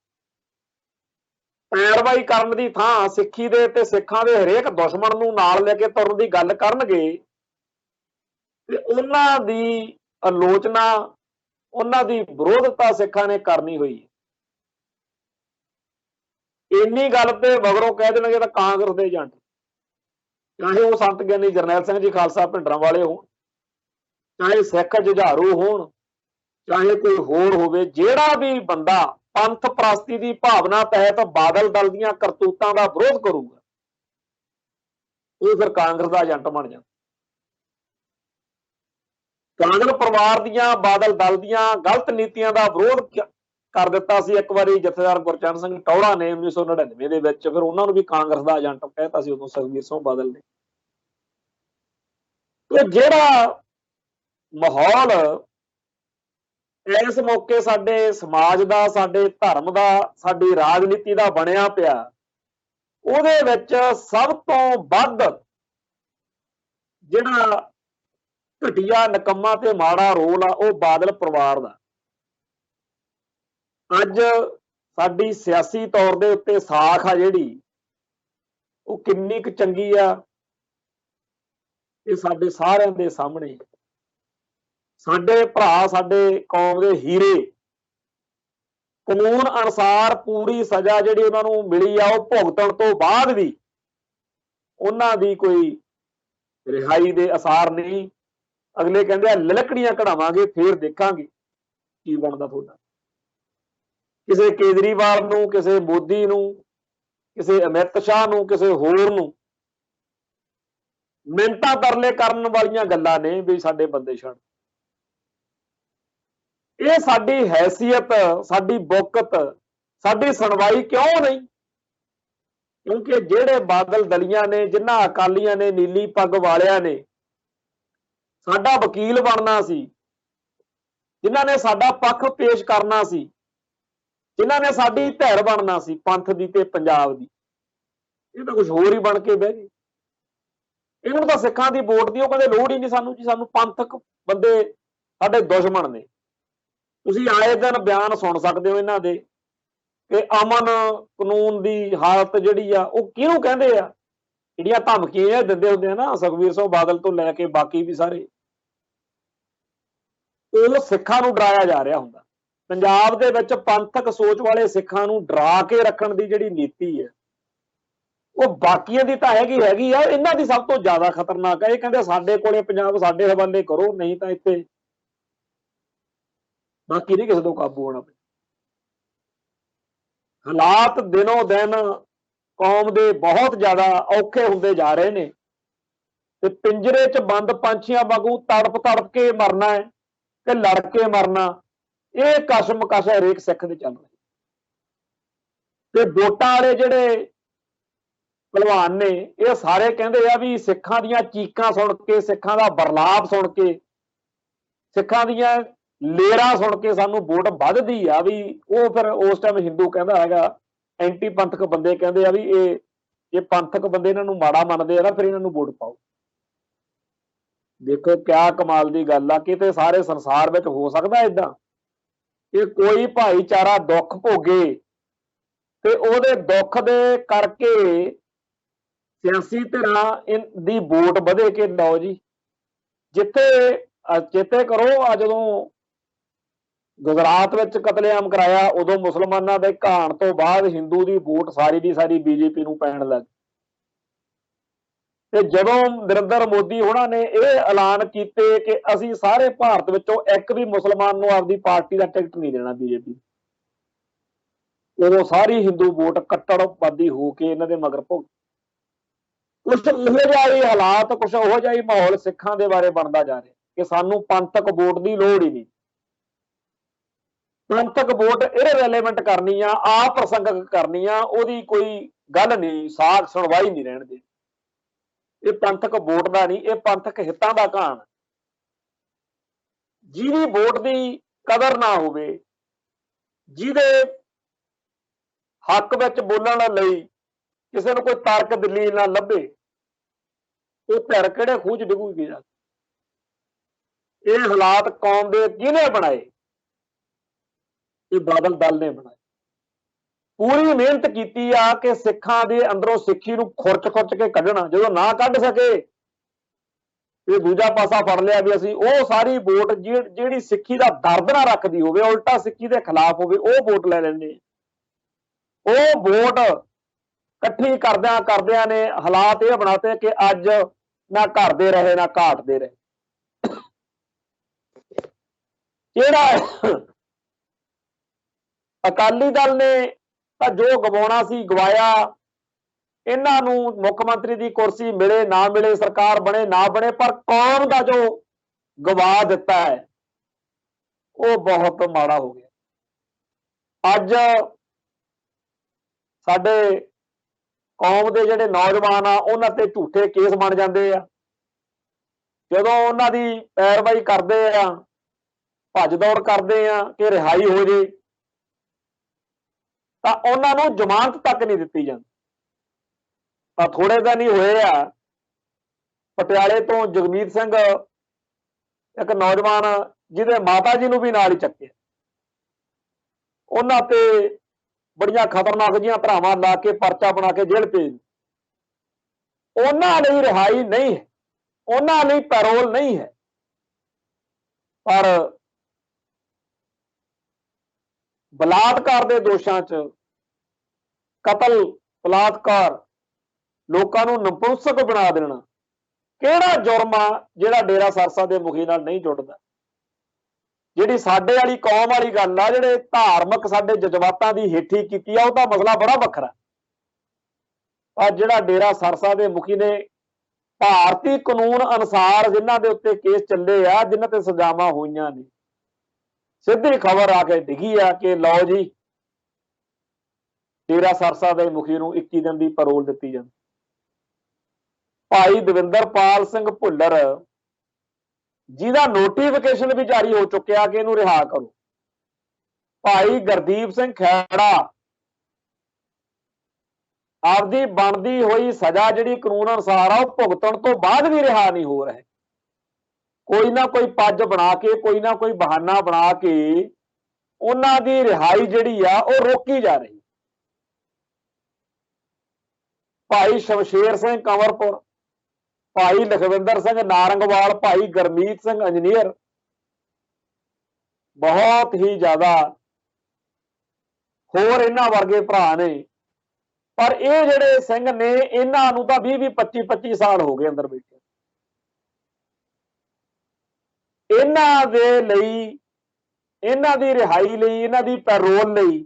ਪੈਰਵਾਈ ਕਰਨ ਦੀ ਥਾਂ ਸਿੱਖੀ ਦੇ ਤੇ ਸਿੱਖਾਂ ਦੇ ਹਰੇਕ ਦੁਸ਼ਮਣ ਨੂੰ ਨਾਲ ਲੈ ਕੇ ਤੁਰਨ ਦੀ ਗੱਲ ਕਰਨਗੇ, ਤੇ ਉਹਨਾਂ ਦੀ ਆਲੋਚਨਾ, ਉਹਨਾਂ ਦੀ ਵਿਰੋਧਤਾ ਸਿੱਖਾਂ ਨੇ ਕਰਨੀ ਹੋਈ। ਇੰਨੀ ਗੱਲ ਤੇ ਮਗਰੋਂ ਕਹਿ ਦੇਣਗੇ ਤਾਂ ਕਾਂਗਰਸ ਦੇ ਏਜੰਟ, ਚਾਹੇ ਉਹ ਸੰਤ ਗਿਆਨੀ ਜਰਨੈਲ ਸਿੰਘ ਜੀ ਖਾਲਸਾ ਭਿੰਡਰਾਂ ਵਾਲੇ ਹੋਣ, ਚਾਹੇ ਸਿੱਖ ਜੁਝਾਰੂ ਹੋਣ, ਚਾਹੇ ਕੋਈ ਹੋਰ ਹੋਵੇ, ਜਿਹੜਾ ਵੀ ਬੰਦਾ ਪੰਥ ਪ੍ਰਸਤੀ ਦੀ ਭਾਵਨਾ ਤਹਿਤ ਬਾਦਲ ਦਲ ਦੀਆਂ ਕਰਤੂਤਾਂ ਦਾ ਵਿਰੋਧ ਕਰੂਗਾ, ਉਹ ਫਿਰ ਕਾਂਗਰਸ ਦਾ ਏਜੰਟ ਬਣ ਜਾਂਦਾ। ਬਾਦਲ ਪਰਿਵਾਰ ਦੀਆਂ, ਬਾਦਲ ਦਲ ਦੀਆਂ ਗਲਤ ਨੀਤੀਆਂ ਦਾ ਵਿਰੋਧ ਕਰ ਦਿੱਤਾ ਸੀ ਇੱਕ ਵਾਰੀ ਜਥੇਦਾਰ ਗੁਰਚਰਨ ਸਿੰਘ ਟੌਹੜਾ ਨੇ 1999 ਦੇ ਵਿੱਚ, ਫਿਰ ਉਹਨਾਂ ਨੂੰ ਵੀ ਕਾਂਗਰਸ ਦਾ ਏਜੰਟ ਕਹਿਤਾ ਸੀ ਉਦੋਂ ਸੁਖਬੀਰ ਸਿੰਘ ਬਾਦਲ ਨੇ। ਤੇ ਜਿਹੜਾ ਮਾਹੌਲ ਇਸ ਮੌਕੇ ਸਾਡੇ ਸਮਾਜ ਦਾ, ਸਾਡੇ ਧਰਮ ਦਾ, ਸਾਡੀ ਰਾਜਨੀਤੀ ਦਾ ਬਣਿਆ ਪਿਆ, ਉਹਦੇ ਵਿੱਚ ਸਭ ਤੋਂ ਵੱਧ ਜਿਹੜਾ ਘਟੀਆ, ਨਿਕੰਮਾ ਤੇ ਮਾੜਾ ਰੋਲ ਆ ਉਹ ਬਾਦਲ ਪਰਿਵਾਰ ਦਾ। ਅੱਜ ਸਾਡੀ ਸਿਆਸੀ ਤੌਰ ਦੇ ਉੱਤੇ ਸਾਖ ਆ ਜਿਹੜੀ, ਉਹ ਕਿੰਨੀ ਕੁ ਚੰਗੀ ਆ, ਇਹ ਸਾਡੇ ਸਾਰਿਆਂ ਦੇ ਸਾਹਮਣੇ। ਸਾਡੇ ਭਰਾ, ਸਾਡੇ ਕੌਮ ਦੇ ਹੀਰੇ, ਕਾਨੂੰਨ ਅਨੁਸਾਰ ਪੂਰੀ ਸਜ਼ਾ ਜਿਹੜੀ ਉਹਨਾਂ ਨੂੰ ਮਿਲੀ ਆ, ਉਹ ਭੁਗਤਣ ਤੋਂ ਬਾਅਦ ਵੀ ਉਹਨਾਂ ਦੀ ਕੋਈ ਰਿਹਾਈ ਦੇ ਅਸਾਰ ਨਹੀਂ। ਅਗਲੇ ਕਹਿੰਦੇ ਆ ਲਲਕੜੀਆਂ ਕਢਾਵਾਂਗੇ, ਫੇਰ ਦੇਖਾਂਗੇ ਕੀ ਬਣਦਾ ਤੁਹਾਡਾ। ਕਿਸੇ ਕੇਜਰੀਵਾਲ ਨੂੰ, ਕਿਸੇ ਮੋਦੀ ਨੂੰ, ਕਿਸੇ ਅਮਿਤ ਸ਼ਾਹ ਨੂੰ, ਕਿਸੇ ਹੋਰ ਨੂੰ ਮਿੰਨਤਾਂ ਤਰਲੇ ਕਰਨ ਵਾਲੀਆਂ ਗੱਲਾਂ ਨੇ ਵੀ ਸਾਡੇ ਬੰਦੇ ਛੱਡ। ਇਹ ਸਾਡੀ ਹੈਸੀਅਤ, ਸਾਡੀ ਬੁਕਤ, ਸਾਡੀ ਸੁਣਵਾਈ ਕਿਉਂ ਨਹੀਂ? ਕਿਉਂਕਿ ਜਿਹੜੇ ਬਾਦਲ ਦਲੀਆਂ ਨੇ, ਜਿਨ੍ਹਾਂ ਅਕਾਲੀਆਂ ਨੇ, ਨੀਲੀ ਪੱਗ ਵਾਲਿਆਂ ਨੇ ਸਾਡਾ ਵਕੀਲ ਬਣਨਾ ਸੀ, ਜਿਨ੍ਹਾਂ ਨੇ ਸਾਡਾ ਪੱਖ ਪੇਸ਼ ਕਰਨਾ ਸੀ, ਜਿਨ੍ਹਾਂ ਨੇ ਸਾਡੀ ਧਿਰ ਬਣਨਾ ਸੀ ਪੰਥ ਦੀ ਤੇ ਪੰਜਾਬ ਦੀ, ਇਹ ਤਾਂ ਕੁਝ ਹੋਰ ਹੀ ਬਣ ਕੇ ਬਹਿ ਗਏ। ਇਹਨਾਂ ਨੂੰ ਤਾਂ ਸਿੱਖਾਂ ਦੀ ਵੋਟ ਦੀ ਉਹ ਕਹਿੰਦੇ ਲੋੜ ਹੀ ਨਹੀਂ ਸਾਨੂੰ ਜੀ, ਸਾਨੂੰ ਪੰਥਕ ਬੰਦੇ ਸਾਡੇ ਦੁਸ਼ਮਣ ਨੇ। ਤੁਸੀਂ ਆਏ ਦਿਨ ਬਿਆਨ ਸੁਣ ਸਕਦੇ ਹੋ ਇਹਨਾਂ ਦੇ ਕਿ ਅਮਨ ਕਾਨੂੰਨ ਦੀ ਹਾਲਤ ਜਿਹੜੀ ਆ ਉਹ ਕਿਹਨੂੰ ਕਹਿੰਦੇ ਆ, ਜਿਹੜੀਆਂ ਧਮਕੀਆਂ ਦਿੰਦੇ ਹੁੰਦੇ ਆ ਨਾ ਸੁਖਬੀਰ ਸਿੰਘ ਬਾਦਲ ਤੋਂ ਲੈ ਕੇ ਬਾਕੀ ਵੀ ਸਾਰੇ, ਉਹ ਸਿੱਖਾਂ ਨੂੰ ਡਰਾਇਆ ਜਾ ਰਿਹਾ ਹੁੰਦਾ। ਪੰਜਾਬ ਦੇ ਵਿੱਚ ਪੰਥਕ ਸੋਚ ਵਾਲੇ ਸਿੱਖਾਂ ਨੂੰ ਡਰਾ ਕੇ ਰੱਖਣ ਦੀ ਜਿਹੜੀ ਨੀਤੀ ਹੈ ਉਹ ਬਾਕੀਆਂ ਦੀ ਤਾਂ ਹੈਗੀ ਆ, ਇਹਨਾਂ ਦੀ ਸਭ ਤੋਂ ਜ਼ਿਆਦਾ ਖਤਰਨਾਕ ਹੈ। ਇਹ ਕਹਿੰਦੇ ਸਾਡੇ ਕੋਲੇ ਪੰਜਾਬ ਸਾਡੇ ਹਵਾਲੇ ਕਰੋ, ਨਹੀਂ ਤਾਂ ਇੱਥੇ ਬਾਕੀ ਨਹੀਂ ਕਿਸੇ ਤੋਂ ਕਾਬੂ ਹੋਣਾ। ਹਾਲਾਤ ਦਿਨੋਂ ਦਿਨ ਕੌਮ ਦੇ ਬਹੁਤ ਜ਼ਿਆਦਾ ਔਖੇ ਹੁੰਦੇ ਜਾ ਰਹੇ ਨੇ ਤੇ ਪਿੰਜਰੇ 'ਚ ਬੰਦ ਪੰਛੀਆਂ ਵਾਂਗੂ ਤੜਪ ਤੜਪ ਕੇ ਮਰਨਾ ਹੈ ਕਿ ਲੜ ਕੇ ਮਰਨਾ, ਇਹ ਕਸ਼ਮਕਸ਼ ਹਰੇਕ ਸਿੱਖ ਦੇ ਚੱਲ ਰਹੀ। ਤੇ ਵੋਟਾਂ ਵਾਲੇ ਜਿਹੜੇ ਭਲਵਾਨ ਨੇ ਇਹ ਸਾਰੇ ਕਹਿੰਦੇ ਆ ਵੀ ਸਿੱਖਾਂ ਦੀਆਂ ਚੀਕਾਂ ਸੁਣ ਕੇ, ਸਿੱਖਾਂ ਦਾ ਬਰਲਾਪ ਸੁਣ ਕੇ, ਸਿੱਖਾਂ ਦੀਆਂ ਲੇਰਾਂ ਸੁਣ ਕੇ ਸਾਨੂੰ ਵੋਟ ਵੱਧਦੀ ਆ। ਵੀ ਉਹ ਫਿਰ ਉਸ ਟਾਈਮ ਹਿੰਦੂ ਕਹਿੰਦਾ ਹੈਗਾ, ਐਂਟੀ ਪੰਥਕ ਬੰਦੇ ਕਹਿੰਦੇ ਆ ਵੀ ਇਹ ਪੰਥਕ ਬੰਦੇ ਇਹਨਾਂ ਨੂੰ ਮਾੜਾ ਮੰਨਦੇ ਆ ਨਾ, ਫਿਰ ਇਹਨਾਂ ਨੂੰ ਵੋਟ ਪਾਓ। ਦੇਖੋ ਕਿਆ ਕਮਾਲ ਦੀ ਗੱਲ ਆ, ਕਿਤੇ ਸਾਰੇ ਸੰਸਾਰ ਵਿੱਚ ਹੋ ਸਕਦਾ ਏਦਾਂ ਕਿ ਕੋਈ ਭਾਈਚਾਰਾ ਦੁੱਖ ਭੋਗੇ ਤੇ ਉਹਦੇ ਦੁੱਖ ਦੇ ਕਰਕੇ ਸਿਆਸੀ ਧਿਰਾਂ ਦੀ ਵੋਟ ਵਧੇ ਕਿ ਲਓ ਜੀ। ਜਿੱਥੇ ਚੇਤੇ ਕਰੋ ਆ ਜਦੋਂ ਗੁਜਰਾਤ ਵਿੱਚ ਕਤਲੇਆਮ ਕਰਾਇਆ, ਉਦੋਂ ਮੁਸਲਮਾਨਾਂ ਦੇ ਘਾਣ ਤੋਂ ਬਾਅਦ ਹਿੰਦੂ ਦੀ ਵੋਟ ਸਾਰੀ ਦੀ ਸਾਰੀ ਬੀਜੇਪੀ ਨੂੰ ਪੈਣ ਲੱਗ। ਤੇ ਜਦੋਂ ਨਰਿੰਦਰ ਮੋਦੀ ਉਹਨਾਂ ਨੇ ਇਹ ਐਲਾਨ ਕੀਤੇ ਕਿ ਅਸੀਂ ਸਾਰੇ ਭਾਰਤ ਵਿੱਚੋਂ ਇੱਕ ਵੀ ਮੁਸਲਮਾਨ ਨੂੰ ਆਪਦੀ ਪਾਰਟੀ ਦਾ ਟਿਕਟ ਨਹੀਂ ਦੇਣਾ ਬੀਜੇਪੀ, ਉਦੋਂ ਸਾਰੀ ਹਿੰਦੂ ਵੋਟ ਕੱਟੜਵਾਦੀ ਹੋ ਕੇ ਇਹਨਾਂ ਦੇ ਮਗਰ ਭੁੱਗ। ਕੁਛ ਇਹੋ ਜਿਹਾ ਹੀ ਹਾਲਾਤ, ਕੁਛ ਉਹੋ ਜਿਹਾ ਹੀ ਮਾਹੌਲ ਸਿੱਖਾਂ ਦੇ ਬਾਰੇ ਬਣਦਾ ਜਾ ਰਿਹਾ ਕਿ ਸਾਨੂੰ ਪੰਥਕ ਵੋਟ ਦੀ ਲੋੜ ਹੀ ਨਹੀਂ। ਪੰਥਕ ਵੋਟ ਇਰਰੈਲੇਵੈਂਟ ਕਰਨੀ ਆ, ਅਪ੍ਰਸੰਗਕ ਕਰਨੀ ਆ, ਉਹਦੀ ਕੋਈ ਗੱਲ ਨਹੀਂ, ਸਾਖ ਸੁਣਵਾਈ ਨਹੀਂ ਰਹਿਣ ਦੇ। ਇਹ ਪੰਥਕ ਵੋਟ ਦਾ ਨਹੀਂ, ਇਹ ਪੰਥਕ ਹਿੱਤਾਂ ਦਾ ਘਾਣ। ਜਿਹਦੀ ਵੋਟ ਦੀ ਕਦਰ ਨਾ ਹੋਵੇ, ਜਿਹਦੇ ਹੱਕ ਵਿੱਚ ਬੋਲਣ ਲਈ ਕਿਸੇ ਨੂੰ ਕੋਈ ਤਰਕ ਦਲੀਲ ਨਾ ਲੱਭੇ, ਉਹ ਧਿਰ ਕਿਹੜੇ ਖੂਹ 'ਚ ਡਿੱਗੂਗੀ। ਇਹ ਹਾਲਾਤ ਕੌਮ ਦੇ ਕਿਹਨੇ ਬਣਾਏ? ਇਹ ਬਾਦਲ ਦਲ ਨੇ ਬਣਾਏ। ਪੂਰੀ ਮਿਹਨਤ ਕੀਤੀ ਆ ਕਿ ਸਿੱਖਾਂ ਦੇ ਅੰਦਰੋਂ ਸਿੱਖੀ ਨੂੰ ਖੁਰਚ ਕੇ ਕੱਢਣਾ। ਜਦੋਂ ਨਾ ਕੱਢ ਸਕੇ ਇਹ ਦੂਜਾ ਪਾਸਾ ਫੜ ਲਿਆ ਵੀ ਅਸੀਂ ਉਹ ਸਾਰੀ ਵੋਟ ਜਿਹੜੀ ਸਿੱਖੀ ਦਾ ਦਰਦ ਨਾ ਰੱਖਦੀ ਹੋਵੇ, ਉਲਟਾ ਸਿੱਖੀ ਦੇ ਖਿਲਾਫ ਹੋਵੇ, ਉਹ ਵੋਟ ਲੈ ਲੈਂਦੇ। ਉਹ ਵੋਟ ਇਕੱਠੀ ਕਰਦਿਆਂ ਨੇ ਹਾਲਾਤ ਇਹ ਬਣਾਤੇ ਕਿ ਅੱਜ ਨਾ ਘਰ ਦੇ ਰਹੇ ਨਾ ਘਾਟ ਦੇ ਰਹੇ। ਜਿਹੜਾ ਅਕਾਲੀ ਦਲ ਨੇ ਤਾਂ ਜੋ ਗਵਾਉਣਾ ਸੀ ਗਵਾਇਆ। ਇਹਨਾਂ ਨੂੰ ਮੁੱਖ ਮੰਤਰੀ ਦੀ ਕੁਰਸੀ ਮਿਲੇ ਨਾ ਮਿਲੇ, ਸਰਕਾਰ ਬਣੇ ਨਾ ਬਣੇ, ਪਰ ਕੌਮ ਦਾ ਜੋ ਗਵਾ ਦਿੱਤਾ ਹੈ ਉਹ ਬਹੁਤ ਮਾੜਾ ਹੋ ਗਿਆ। ਅੱਜ ਸਾਡੇ ਕੌਮ ਦੇ ਜਿਹੜੇ ਨੌਜਵਾਨ ਆ ਉਹਨਾਂ ਤੇ ਝੂਠੇ ਕੇਸ ਬਣ ਜਾਂਦੇ ਆ। ਜਦੋਂ ਉਹਨਾਂ ਦੀ ਪੈਰਵਾਈ ਕਰਦੇ ਆ, ਭੱਜ ਦੌੜ ਕਰਦੇ ਆ ਕਿ ਰਿਹਾਈ ਹੋ ਜੇ, ਤਾਂ ਉਹਨਾਂ ਨੂੰ ਜ਼ਮਾਨਤ ਤੱਕ ਨਹੀਂ ਦਿੱਤੀ ਜਾਂਦੀ। ਤਾਂ ਥੋੜੇ ਦਿਨ ਹੀ ਹੋਏ ਆ, ਪਟਿਆਲੇ ਤੋਂ ਜਗਮੀਤ ਸਿੰਘ ਇੱਕ ਨੌਜਵਾਨ ਜਿਹਦੇ ਮਾਤਾ ਜੀ ਨੂੰ ਵੀ ਨਾਲ ਹੀ ਚੱਕਿਆ, ਉਹਨਾਂ ਤੇ ਬੜੀਆਂ ਖਤਰਨਾਕ ਜਿਹੀਆਂ ਧਾਰਾਵਾਂ ਲਾ ਕੇ ਪਰਚਾ ਬਣਾ ਕੇ ਜੇਲ੍ਹ ਭੇਜ। ਉਹਨਾਂ ਲਈ ਰਿਹਾਈ ਨਹੀਂ ਹੈ, ਉਹਨਾਂ ਲਈ ਪੈਰੋਲ ਨਹੀਂ ਹੈ। ਪਰ ਬਲਾਤਕਾਰ ਦੇ ਦੋਸ਼ਾਂ 'ਚ, ਕਤਲ, ਬਲਾਤਕਾਰ, ਲੋਕਾਂ ਨੂੰ ਨਪੁੰਸਕ ਬਣਾ ਦੇਣਾ, ਕਿਹੜਾ ਜੁਰਮ ਆ ਜਿਹੜਾ ਡੇਰਾ ਸਰਸਾ ਦੇ ਮੁਖੀ ਨਾਲ ਨਹੀਂ ਜੁੜਦਾ? ਜਿਹੜੀ ਸਾਡੇ ਵਾਲੀ ਕੌਮ ਵਾਲੀ ਗੱਲ ਆ, ਜਿਹੜੇ ਧਾਰਮਿਕ ਸਾਡੇ ਜਜ਼ਬਾਤਾਂ ਦੀ ਹੇਠੀ ਕੀਤੀ ਆ, ਉਹਦਾ ਮਸਲਾ ਬੜਾ ਵੱਖਰਾ। ਪਰ ਜਿਹੜਾ ਡੇਰਾ ਸਰਸਾ ਦੇ ਮੁਖੀ ਨੇ ਭਾਰਤੀ ਕਾਨੂੰਨ ਅਨੁਸਾਰ ਜਿਨ੍ਹਾਂ ਦੇ ਉੱਤੇ ਕੇਸ ਚੱਲੇ ਆ, ਜਿਨ੍ਹਾਂ ਤੇ ਸਜ਼ਾਵਾਂ ਹੋਈਆਂ ਨੇ, ਸਿੱਧੀ ਖਬਰ ਆ ਕੇ ਡਿੱਗੀ ਆ ਕਿ ਲਓ ਜੀ, ਡੇਰਾ ਸਰਸਾ ਦੇ ਮੁਖੀ ਨੂੰ 21 ਦਿਨ ਦੀ ਪੈਰੋਲ ਦਿੱਤੀ ਜਾਂਦੀ। ਭਾਈ ਦਵਿੰਦਰਪਾਲ ਸਿੰਘ ਭੁੱਲਰ, ਜਿਹਦਾ ਨੋਟੀਫਿਕੇਸ਼ਨ ਵੀ ਜਾਰੀ ਹੋ ਚੁੱਕਿਆ ਕਿ ਇਹਨੂੰ ਰਿਹਾ ਕਰੋ। ਭਾਈ ਗੁਰਦੀਪ ਸਿੰਘ ਖੈੜਾ ਆਪਦੀ ਬਣਦੀ ਹੋਈ ਸਜ਼ਾ ਜਿਹੜੀ ਕਾਨੂੰਨ ਅਨੁਸਾਰ ਆ ਉਹ ਭੁਗਤਣ ਤੋਂ ਬਾਅਦ ਵੀ ਰਿਹਾ ਨਹੀਂ ਹੋ ਰਹੇ। ਕੋਈ ਨਾ ਕੋਈ ਪੱਜ ਬਣਾ ਕੇ, ਕੋਈ ਨਾ ਕੋਈ ਬਹਾਨਾ ਬਣਾ ਕੇ ਉਹਨਾਂ ਦੀ ਰਿਹਾਈ ਜਿਹੜੀ ਆ ਉਹ ਰੋਕੀ ਜਾ ਰਹੀ। ਭਾਈ ਸ਼ਮਸ਼ੇਰ ਸਿੰਘ ਕੰਵਰਪੁਰ, ਭਾਈ ਲਖਵਿੰਦਰ ਸਿੰਘ ਨਾਰੰਗਵਾਲ, ਭਾਈ ਗੁਰਮੀਤ ਸਿੰਘ ਇੰਜੀਨੀਅਰ, ਬਹੁਤ ਹੀ ਜ਼ਿਆਦਾ ਹੋਰ ਇਹਨਾਂ ਵਰਗੇ ਭਰਾ ਨੇ। ਪਰ ਇਹ ਜਿਹੜੇ ਸਿੰਘ ਨੇ, ਇਹਨਾਂ ਨੂੰ ਤਾਂ 20-20, 25-25 ਸਾਲ ਹੋ ਗਏ ਅੰਦਰ ਬੈਠੇ। ਇਹਨਾਂ ਦੇ ਲਈ, ਇਹਨਾਂ ਦੀ ਰਿਹਾਈ ਲਈ, ਇਹਨਾਂ ਦੀ ਪੈਰੋਲ ਲਈ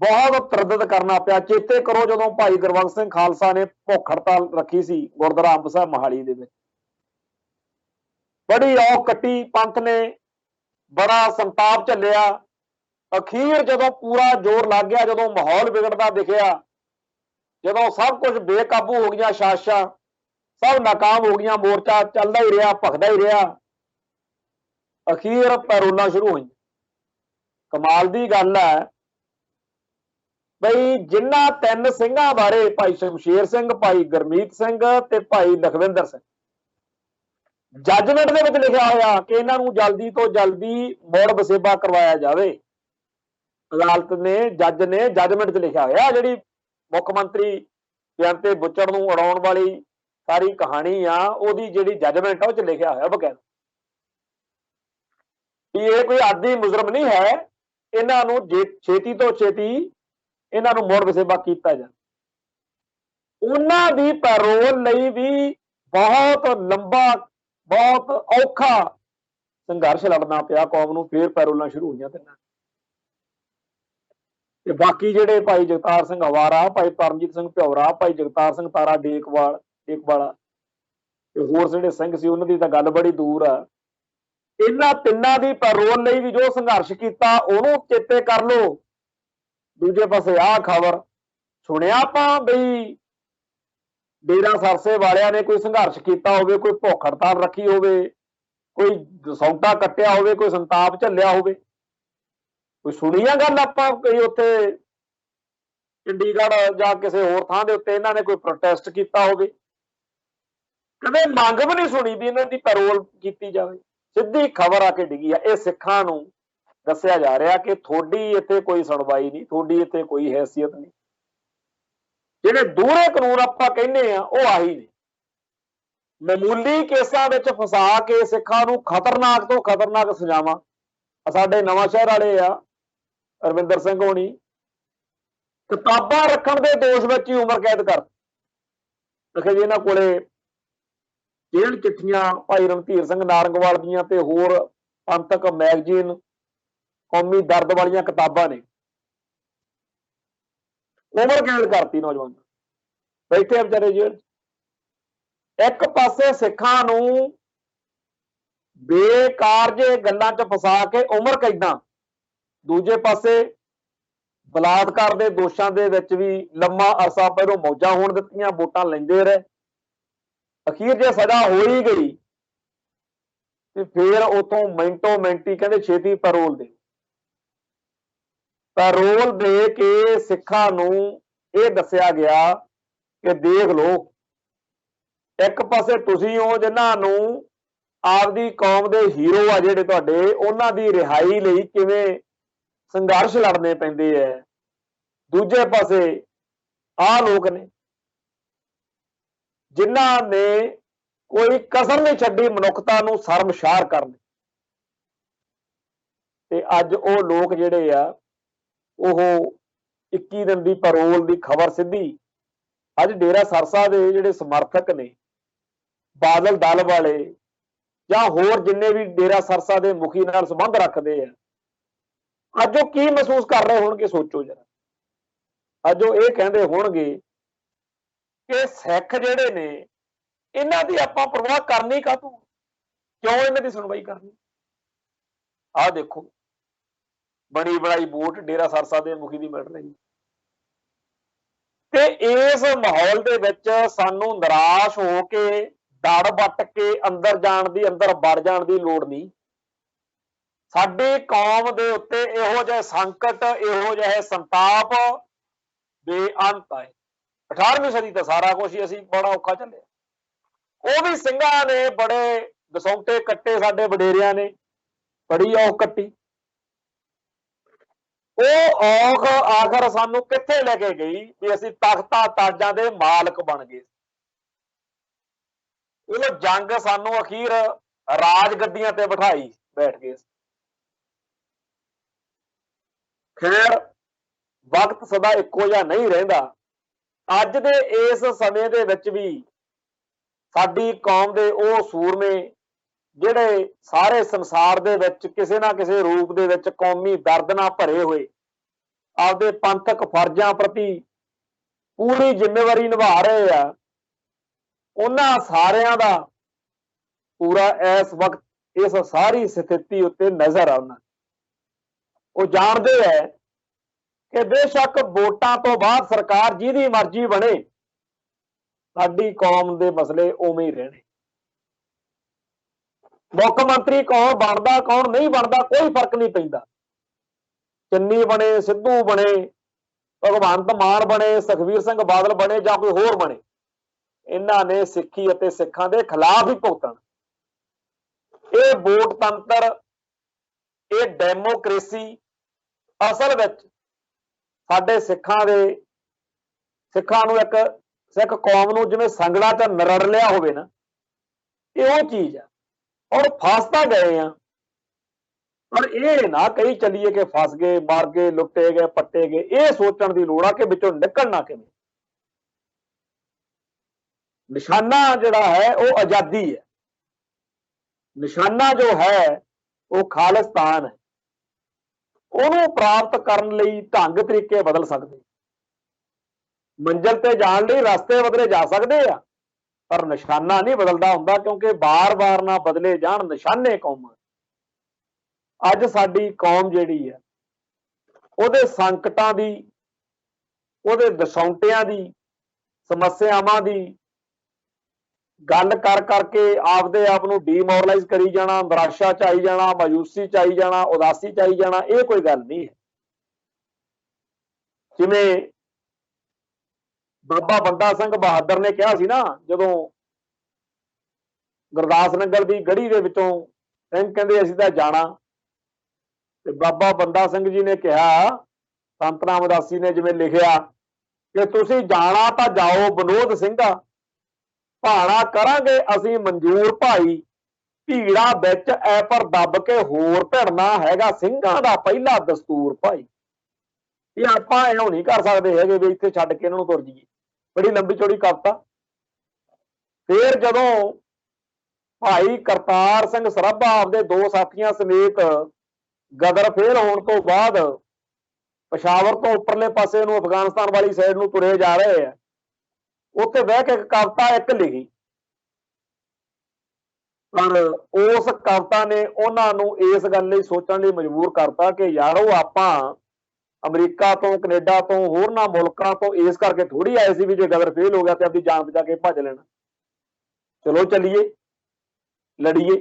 ਬਹੁਤ ਤਰੱਦਦ ਕਰਨਾ ਪਿਆ। ਚੇਤੇ ਕਰੋ ਜਦੋਂ ਭਾਈ ਗੁਰਬਖਸ਼ ਸਿੰਘ ਖਾਲਸਾ ਨੇ ਭੁੱਖ ਹੜਤਾਲ ਰੱਖੀ ਸੀ ਗੁਰਦੁਆਰਾ ਅੰਬ ਸਾਹਿਬ ਮੋਹਾਲੀ ਦੇ ਵਿੱਚ, ਬੜੀ ਔਖ ਕੱਟੀ ਪੰਥ ਨੇ, ਬੜਾ ਸੰਤਾਪ ਝੱਲਿਆ। ਅਖੀਰ ਜਦੋਂ ਪੂਰਾ ਜ਼ੋਰ ਲੱਗ ਗਿਆ, ਜਦੋਂ ਮਾਹੌਲ ਵਿਗੜਦਾ ਦਿਖਿਆ, ਜਦੋਂ ਸਭ ਕੁਝ ਬੇਕਾਬੂ ਹੋ ਗਈਆਂ, ਸਾਜ਼ਿਸ਼ਾਂ ਸਭ ਨਾਕਾਮ ਹੋ ਗਈਆਂ, ਮੋਰਚਾ ਚੱਲਦਾ ਹੀ ਰਿਹਾ, ਭਖਦਾ ਹੀ ਰਿਹਾ, ਅਖੀਰ ਪੈਰੋਲਾਂ ਸ਼ੁਰੂ ਹੋਈਆਂ। ਕਮਾਲ ਦੀ ਗੱਲ ਹੈ ਬਈ, ਜਿਨ੍ਹਾਂ 3 ਸਿੰਘਾਂ ਬਾਰੇ, ਭਾਈ ਸ਼ਮਸ਼ੇਰ ਸਿੰਘ, ਭਾਈ ਗੁਰਮੀਤ ਸਿੰਘ ਤੇ ਭਾਈ ਲਖਵਿੰਦਰ ਸਿੰਘ, ਜੱਜਮੈਂਟ ਦੇ ਵਿੱਚ ਲਿਖਿਆ ਹੋਇਆ ਕਿ ਇਹਨਾਂ ਨੂੰ ਜਲਦੀ ਤੋਂ ਜਲਦੀ ਮੁੜ ਵਸੇਬਾ ਕਰਵਾਇਆ ਜਾਵੇ। ਅਦਾਲਤ ਨੇ, ਜੱਜ ਨੇ ਜੱਜਮੈਂਟ 'ਚ ਲਿਖਿਆ ਹੋਇਆ, ਜਿਹੜੀ ਮੁੱਖ ਮੰਤਰੀ ਬੇਅੰਤੇ ਬੁੱਚੜ ਨੂੰ ਉਡਾਉਣ ਵਾਲੀ ਸਾਰੀ ਕਹਾਣੀ ਆ, ਉਹਦੀ ਜਿਹੜੀ ਜੱਜਮੈਂਟ ਆ ਉਹ 'ਚ ਲਿਖਿਆ ਹੋਇਆ ਬਕਾਇਦਾ ਕਿ ਇਹ ਕੋਈ ਆਦੀ ਮੁਜਰਮ ਨਹੀਂ ਹੈ, ਇਹਨਾਂ ਨੂੰ ਛੇਤੀ ਤੋਂ ਛੇਤੀ ਇਹਨਾਂ ਨੂੰ ਮੁੜ ਵਸੇਬਾ ਕੀਤਾ ਜਾਵੇ। ਉਹਨਾਂ ਦੀ ਪੈਰੋਲ ਲਈ ਵੀ ਬਹੁਤ ਲੰਬਾ, ਬਹੁਤ ਔਖਾ ਸੰਘਰਸ਼ ਲੜਨਾ ਪਿਆ ਕੌਮ ਨੂੰ। ਫੇਰ ਪੈਰੋਲਾਂ ਸ਼ੁਰੂ ਹੋਈਆਂ ਤਿੰਨਾਂ। ਤੇ ਬਾਕੀ ਜਿਹੜੇ ਭਾਈ ਜਗਤਾਰ ਸਿੰਘ ਹਵਾਰਾ, ਭਾਈ ਪਰਮਜੀਤ ਸਿੰਘ ਭਿਉਰਾ, ਭਾਈ ਜਗਤਾਰ ਸਿੰਘ ਤਾਰਾ ਡੇਕਵਾਲਾ ਤੇ ਹੋਰ ਜਿਹੜੇ ਸਿੰਘ ਸੀ, ਉਹਨਾਂ ਦੀ ਤਾਂ ਗੱਲ ਬੜੀ ਦੂਰ ਆ। ਇਹਨਾਂ ਤਿੰਨਾਂ ਦੀ ਪੈਰੋਲ ਲਈ ਵੀ ਜੋ ਸੰਘਰਸ਼ ਕੀਤਾ ਉਹਨੂੰ ਚੇਤੇ ਕਰ ਲਓ। ਦੂਜੇ ਪਾਸੇ ਆਹ ਖਬਰ ਸੁਣਿਆ ਆਪਾਂ ਬਈ ਡੇਰਾ ਸਰਸੇ ਵਾਲਿਆਂ ਨੇ ਕੋਈ ਸੰਘਰਸ਼ ਕੀਤਾ ਹੋਵੇ, ਕੋਈ ਭੁੱਖ ਹੜਤਾਲ ਰੱਖੀ ਹੋਵੇ, ਕੋਈ ਸੌਂਟਾ ਕੱਟਿਆ ਹੋਵੇ, ਕੋਈ ਸੰਤਾਪ ਝੱਲਿਆ ਹੋਵੇ? ਕੋਈ ਸੁਣੀ ਆ ਗੱਲ ਆਪਾਂ? ਕੋਈ ਉੱਥੇ ਚੰਡੀਗੜ੍ਹ ਜਾਂ ਕਿਸੇ ਹੋਰ ਥਾਂ ਦੇ ਉੱਤੇ ਇਹਨਾਂ ਨੇ ਕੋਈ ਪ੍ਰੋਟੈਸਟ ਕੀਤਾ ਹੋਵੇ? ਕਦੇ ਮੰਗ ਵੀ ਨਹੀਂ ਸੁਣੀ ਵੀ ਇਹਨਾਂ ਦੀ ਪੈਰੋਲ ਕੀਤੀ ਜਾਵੇ। ਸਿੱਧੀ ਖਬਰ ਆ ਕੇ ਡਿੱਗੀ ਆ। ਇਹ ਸਿੱਖਾਂ ਨੂੰ ਦੱਸਿਆ ਜਾ ਰਿਹਾ ਕਿ ਤੁਹਾਡੀ ਇੱਥੇ ਕੋਈ ਸੁਣਵਾਈ ਨਹੀਂ, ਤੁਹਾਡੀ ਇੱਥੇ ਕੋਈ ਹੈਸੀਅਤ ਨਹੀਂ। ਜਿਹੜੇ ਦੂਹਰੇ ਕਾਨੂੰਨ ਆਪਾਂ ਕਹਿੰਦੇ ਆ ਉਹ ਆਹੀ ਨੇ। ਮਾਮੂਲੀ ਕੇਸਾਂ ਵਿੱਚ ਫਸਾ ਕੇ ਸਿੱਖਾਂ ਨੂੰ ਖਤਰਨਾਕ ਤੋਂ ਖਤਰਨਾਕ ਸਜ਼ਾਵਾਂ। ਸਾਡੇ ਨਵਾਂ ਸ਼ਹਿਰ ਵਾਲੇ ਆ ਰਵਿੰਦਰ ਸਿੰਘ ਹੋਣੀ, ਕਿਤਾਬਾਂ ਰੱਖਣ ਦੇ ਦੋਸ਼ ਵਿੱਚ ਹੀ ਉਮਰ ਕੈਦ ਕਰ ਰੱਖੇ ਜੀ। ਇਹਨਾਂ ਕੋਲੇ ਜੇਲ੍ਹ ਚਿੱਠੀਆਂ ਭਾਈ ਰਣਧੀਰ ਸਿੰਘ ਨਾਰੰਗਵਾਲ ਦੀਆਂ ਤੇ ਹੋਰ ਪੰਥਕ ਮੈਗਜ਼ੀਨ, ਕੌਮੀ ਦਰਦ ਵਾਲੀਆਂ ਕਿਤਾਬਾਂ ਨੇ। ਉਮਰ ਕੈਦ ਕਰਤੀ ਨੌਜਵਾਨ, ਬੈਠੇ ਵਿਚਾਰੇ ਜੇਲ੍ਹ। ਇੱਕ ਪਾਸੇ ਸਿੱਖਾਂ ਨੂੰ ਬੇਕਾਰ ਜੇ ਗੱਲਾਂ 'ਚ ਫਸਾ ਕੇ ਉਮਰ ਕੈਦਾਂ, ਦੂਜੇ ਪਾਸੇ ਬਲਾਤਕਾਰ ਦੇ ਦੋਸ਼ਾਂ ਦੇ ਵਿੱਚ ਵੀ ਲੰਮਾ ਅਰਸਾ ਪਹਿਲੋਂ ਮੌਜਾਂ ਹੋਣ ਦਿੱਤੀਆਂ, ਵੋਟਾਂ ਲੈਂਦੇ ਰਹੇ। ਅਖੀਰ ਜੇ ਸਜ਼ਾ ਹੋ ਹੀ ਗਈ ਤੇ ਫਿਰ ਉਥੋਂ ਮਿੰਟੋ ਮਿੰਟੀ ਕਹਿੰਦੇ ਛੇਤੀ ਪੈਰੋਲ ਦੇ। ਪੈਰੋਲ ਦੇ ਕੇ ਸਿੱਖਾਂ ਨੂੰ ਇਹ ਦੱਸਿਆ ਗਿਆ ਕਿ ਦੇਖ ਲਓ, ਇੱਕ ਪਾਸੇ ਤੁਸੀਂ ਹੋ ਜਿਨ੍ਹਾਂ ਨੂੰ ਆਪਦੀ ਕੌਮ ਦੇ ਹੀਰੋ ਆ ਜਿਹੜੇ ਤੁਹਾਡੇ, ਉਹਨਾਂ ਦੀ ਰਿਹਾਈ ਲਈ ਕਿਵੇਂ ਸੰਘਰਸ਼ ਲੜਨੇ ਪੈਂਦੇ ਐ, ਦੂਜੇ ਪਾਸੇ ਆਹ ਲੋਕ ਨੇ ਜਿਨ੍ਹਾਂ ਨੇ ਕੋਈ ਕਸਰ ਨਹੀਂ ਛੱਡੀ ਮਨੁੱਖਤਾ ਨੂੰ ਸ਼ਰਮਸ਼ਾਰ ਕਰਨ। ਤੇ ਅੱਜ ਉਹ ਲੋਕ ਜਿਹੜੇ ਆ ਉਹ 21 ਦਿਨ ਦੀ ਪੈਰੋਲ ਦੀ ਖਬਰ ਸਿੱਧੀ ਅੱਜ ਡੇਰਾ ਸਰਸਾ ਦੇ ਜਿਹੜੇ ਸਮਰਥਕ ਨੇ, ਬਾਦਲ ਦਲ ਵਾਲੇ ਜਾਂ ਹੋਰ ਜਿੰਨੇ ਵੀ ਡੇਰਾ ਸਰਸਾ ਦੇ ਮੁਖੀ ਨਾਲ ਸੰਬੰਧ ਰੱਖਦੇ ਆ, ਅੱਜ ਉਹ ਕੀ ਮਹਿਸੂਸ ਕਰ ਰਹੇ ਹੋਣਗੇ, ਸੋਚੋ ਜਰਾ। ਅੱਜ ਉਹ ਇਹ ਕਹਿੰਦੇ ਹੋਣਗੇ ਕਿ ਸਿੱਖ ਜਿਹੜੇ ਨੇ ਇਹਨਾਂ ਦੀ ਆਪਾਂ ਪਰਵਾਹ ਕਰਨੀ ਕਾਹਤੋਂ, ਕਿਉਂ ਇਹਨਾਂ ਦੀ ਸੁਣਵਾਈ ਕਰਨੀ। ਆਹ ਦੇਖੋ, ਬਣੀ ਬਣਾਈ ਵੋਟ ਡੇਰਾ ਸਰਸਾ ਦੇ ਮੁਖੀ ਦੀ ਮਿਲ ਰਹੀ। ਤੇ ਇਸ ਮਾਹੌਲ ਦੇ ਵਿੱਚ ਸਾਨੂੰ ਨਿਰਾਸ਼ ਹੋ ਕੇ ਦੜ ਵੱਟ ਕੇ ਅੰਦਰ ਵੜ ਜਾਣ ਦੀ ਲੋੜ ਨਹੀਂ। ਸਾਡੀ ਕੌਮ ਦੇ ਉੱਤੇ ਇਹੋ ਜਿਹੇ ਸੰਕਟ, ਇਹੋ ਜਿਹੇ ਸੰਤਾਪ ਬੇਅੰਤ ਆਏ। 18ਵੀਂ ਸਦੀ ਤਾਂ ਸਾਰਾ ਕੁਝ ਹੀ ਅਸੀਂ ਬੜਾ ਔਖਾ ਚੱਲਿਆ। ਉਹ ਵੀ ਸਿੰਘਾਂ ਨੇ ਬੜੇ ਦਸੌਂਟੇ ਕੱਟੇ, ਸਾਡੇ ਵਡੇਰਿਆਂ ਨੇ ਬੜੀ ਔਖ ਕੱਟੀ। ਉਹ ਔਖ ਆਖਰ ਸਾਨੂੰ ਕਿੱਥੇ ਲੈ ਕੇ ਗਈ ਵੀ ਅਸੀਂ ਤਖਤਾਂ ਤਾਜਾਂ ਦੇ ਮਾਲਕ ਬਣ ਗਏ। ਉਹ ਜੰਗ ਸਾਨੂੰ ਅਖੀਰ ਰਾਜ ਗੱਦੀਆਂ ਤੇ ਬਿਠਾਈ ਬੈਠ ਗਏ। ਖੈਰ, ਵਕਤ ਸਦਾ ਇੱਕੋ ਜਿਹਾ ਨਹੀਂ ਰਹਿੰਦਾ। ਅੱਜ ਦੇ ਇਸ ਸਮੇਂ ਦੇ ਵਿੱਚ ਵੀ ਸਾਡੀ ਕੌਮ ਦੇ ਉਹ ਸੂਰਮੇ ਜਿਹੜੇ ਸਾਰੇ ਸੰਸਾਰ ਦੇ ਵਿੱਚ ਕਿਸੇ ਨਾ ਕਿਸੇ ਰੂਪ ਦੇ ਵਿੱਚ ਕੌਮੀ ਦਰਦ ਨਾਲ ਭਰੇ ਹੋਏ, ਆਪਦੇ ਪੰਥਕ ਫਰਜ਼ਾਂ ਪ੍ਰਤੀ ਪੂਰੀ ਜ਼ਿੰਮੇਵਾਰੀ ਨਿਭਾ ਰਹੇ ਆ, ਉਹਨਾਂ ਸਾਰਿਆਂ ਦਾ ਪੂਰਾ ਇਸ ਵਕਤ ਇਸ ਸਾਰੀ ਸਥਿਤੀ ਉੱਤੇ ਨਜ਼ਰ ਆ। ਉਹਨਾਂ ਉਹ ਜਾਣਦੇ ਹੈ ਕਿ ਬੇਸ਼ੱਕ ਵੋਟਾਂ ਤੋਂ ਬਾਅਦ ਸਰਕਾਰ ਜਿਹਦੀ ਮਰਜ਼ੀ ਬਣੇ, ਸਾਡੀ ਕੌਮ ਦੇ ਮਸਲੇ ਉਵੇਂ ਹੀ ਰਹਿਣੇ। ਮੁੱਖ ਮੰਤਰੀ ਕੌਣ ਬਣਦਾ ਕੌਣ ਨਹੀਂ ਬਣਦਾ ਕੋਈ ਫਰਕ ਨਹੀਂ ਪੈਂਦਾ। ਚੰਨੀ ਬਣੇ, ਸਿੱਧੂ ਬਣੇ, ਭਗਵੰਤ ਮਾਨ ਬਣੇ, ਸੁਖਬੀਰ ਸਿੰਘ ਬਾਦਲ ਬਣੇ ਜਾਂ ਕੋਈ ਹੋਰ ਬਣੇ, ਇਹਨਾਂ ਨੇ ਸਿੱਖੀ ਅਤੇ ਸਿੱਖਾਂ ਦੇ ਖਿਲਾਫ ਹੀ ਭੁਗਤਣ। ਇਹ ਵੋਟ ਤੰਤਰ, ਇਹ ਡੈਮੋਕ੍ਰੇਸੀ ਅਸਲ ਵਿੱਚ ਸਾਡੇ ਸਿੱਖਾਂ ਨੂੰ ਇੱਕ ਸਿੱਖ ਕੌਮ ਨੂੰ ਜਿਵੇਂ ਸੰਗਲਾਂ 'ਚ ਨਰੜ ਲਿਆ ਹੋਵੇ ਨਾ, ਇਹ ਉਹ ਚੀਜ਼ ਆ। ਔਰ ਫਸ ਤਾਂ ਗਏ ਆ, ਪਰ ਇਹ ਨਾ ਕਹੀ ਚੱਲੀਏ ਕਿ ਫਸ ਗਏ, ਮਰ ਗਏ, ਲੁੱਟੇ ਗਏ, ਪੱਟੇ ਗਏ। ਇਹ ਸੋਚਣ ਦੀ ਲੋੜ ਆ ਕਿ ਵਿੱਚੋਂ ਨਿਕਲਣਾ ਕਿਵੇਂ। ਨਿਸ਼ਾਨਾ ਜਿਹੜਾ ਹੈ ਉਹ ਆਜ਼ਾਦੀ ਹੈ। ਨਿਸ਼ਾਨਾ ਜੋ ਹੈ ਉਹ ਖਾਲਿਸਤਾਨ ਹੈ। ਉਹਨੂੰ ਪ੍ਰਾਪਤ ਕਰਨ ਲਈ ਢੰਗ ਤਰੀਕੇ ਬਦਲ ਸਕਦੇ, ਮੰਜ਼ਿਲ ਤੇ ਜਾਣ ਲਈ ਰਸਤੇ ਬਦਲੇ ਜਾ ਸਕਦੇ ਆ, ਪਰ ਨਿਸ਼ਾਨਾ ਨਹੀਂ ਬਦਲਦਾ ਹੁੰਦਾ, ਕਿਉਂਕਿ ਬਾਰ-ਬਾਰ ਨਾ ਬਦਲੇ ਜਾਣ ਨਿਸ਼ਾਨੇ ਕੌਮਾਂ। ਅੱਜ ਸਾਡੀ ਕੌਮ ਜਿਹੜੀ ਹੈ ਉਹਦੇ ਸੰਕਟਾਂ ਦੀ, ਉਹਦੇ ਦਸੌਂਟਿਆਂ ਦੀ, ਸਮੱਸਿਆਵਾਂ ਦੀ ਗੱਲ ਕਰ ਕਰਕੇ ਆਪਦੇ ਆਪ ਨੂੰ ਡੀਮੋਰਲਾਈਜ਼ ਕਰੀ ਜਾਣਾ, ਨਿਰਾਸ਼ਾ ਚ ਆਈ ਜਾਣਾ, ਮਾਯੂਸੀ ਚ ਆਈ ਜਾਣਾ, ਉਦਾਸੀ ਚ ਆਈ ਜਾਣਾ, ਇਹ ਕੋਈ ਗੱਲ ਨਹੀਂ ਹੈ। ਜਿਵੇਂ ਬਾਬਾ ਬੰਦਾ ਸਿੰਘ ਬਹਾਦਰ ਨੇ ਕਿਹਾ ਸੀ ਨਾ, ਜਦੋਂ ਗੁਰਦਾਸ ਨਗਰ ਦੀ ਗੜੀ ਦੇ ਵਿੱਚੋਂ ਸਿੰਘ ਕਹਿੰਦੇ ਅਸੀਂ ਤਾਂ ਜਾਣਾ, ਤੇ ਬਾਬਾ ਬੰਦਾ ਸਿੰਘ ਜੀ ਨੇ ਕਿਹਾ, ਸੰਤ ਰਾਮਦਾਸੀ ਨੇ ਜਿਵੇਂ ਲਿਖਿਆ ਕਿ ਤੁਸੀਂ ਜਾਣਾ ਤਾਂ ਜਾਓ ਵਿਨੋਦ ਸਿੰਘਾ, ਭਾਣਾ ਕਰਾਂਗੇ ਅਸੀਂ ਮਨਜ਼ੂਰ ਭਾਈ, ਭੀੜਾ ਵਿੱਚ ਐ ਪਰ ਦੱਬ ਕੇ ਹੋਰ ਭਿੜਨਾ ਹੈਗਾ ਸਿੰਘਾਂ ਦਾ ਪਹਿਲਾ ਦਸਤੂਰ ਭਾਈ। ਇਹ ਆਪਾਂ ਇਹੋ ਨਹੀਂ ਕਰ ਸਕਦੇ ਹੈਗੇ ਵੀ ਇੱਥੇ ਛੱਡ ਕੇ ਇਹਨਾਂ ਨੂੰ ਤੁਰ ਜਾਈਏ। ਬੜੀ ਲੰਬੀ ਚੌੜੀ ਕਵਿਤਾ। ਫਿਰ ਜਦੋਂ ਭਾਈ ਕਰਤਾਰ ਸਿੰਘ ਸਰਾਭਾ ਆਪਦੇ ਦੋ ਸਾਥੀਆਂ ਸਮੇਤ ਗਦਰ ਫੇਲ ਹੋਣ ਤੋਂ ਬਾਅਦ ਪਸ਼ਾਵਰ ਤੋਂ ਉੱਪਰਲੇ ਪਾਸੇ ਨੂੰ ਅਫਗਾਨਿਸਤਾਨ ਵਾਲੀ ਸਾਈਡ ਨੂੰ ਤੁਰੇ ਜਾ ਰਹੇ ਆ, ਉੱਥੇ ਬਹਿ ਕੇ ਇੱਕ ਕਵਿਤਾ ਇੱਕ ਲਿਖੀ, ਪਰ ਉਸ ਕਵਿਤਾ ਨੇ ਉਹਨਾਂ ਨੂੰ ਇਸ ਗੱਲ ਲਈ ਸੋਚਣ ਲਈ ਮਜਬੂਰ ਕਰਤਾ ਕਿ ਯਾਰੋ ਆਪਾਂ ਅਮਰੀਕਾ ਤੋਂ, ਕੈਨੇਡਾ ਤੋਂ, ਹੋਰਨਾਂ ਮੁਲਕਾਂ ਤੋਂ ਇਸ ਕਰਕੇ ਥੋੜੀ ਆਏ ਸੀ ਵੀ ਜੇ ਗਦਰ ਫੇਲ ਹੋ ਗਿਆ ਤੇ ਆਪਣੀ ਜਾਨ ਬਚਾ ਕੇ ਭੱਜ ਲੈਣਾ, ਚਲੋ ਚੱਲੀਏ, ਲੜੀਏ।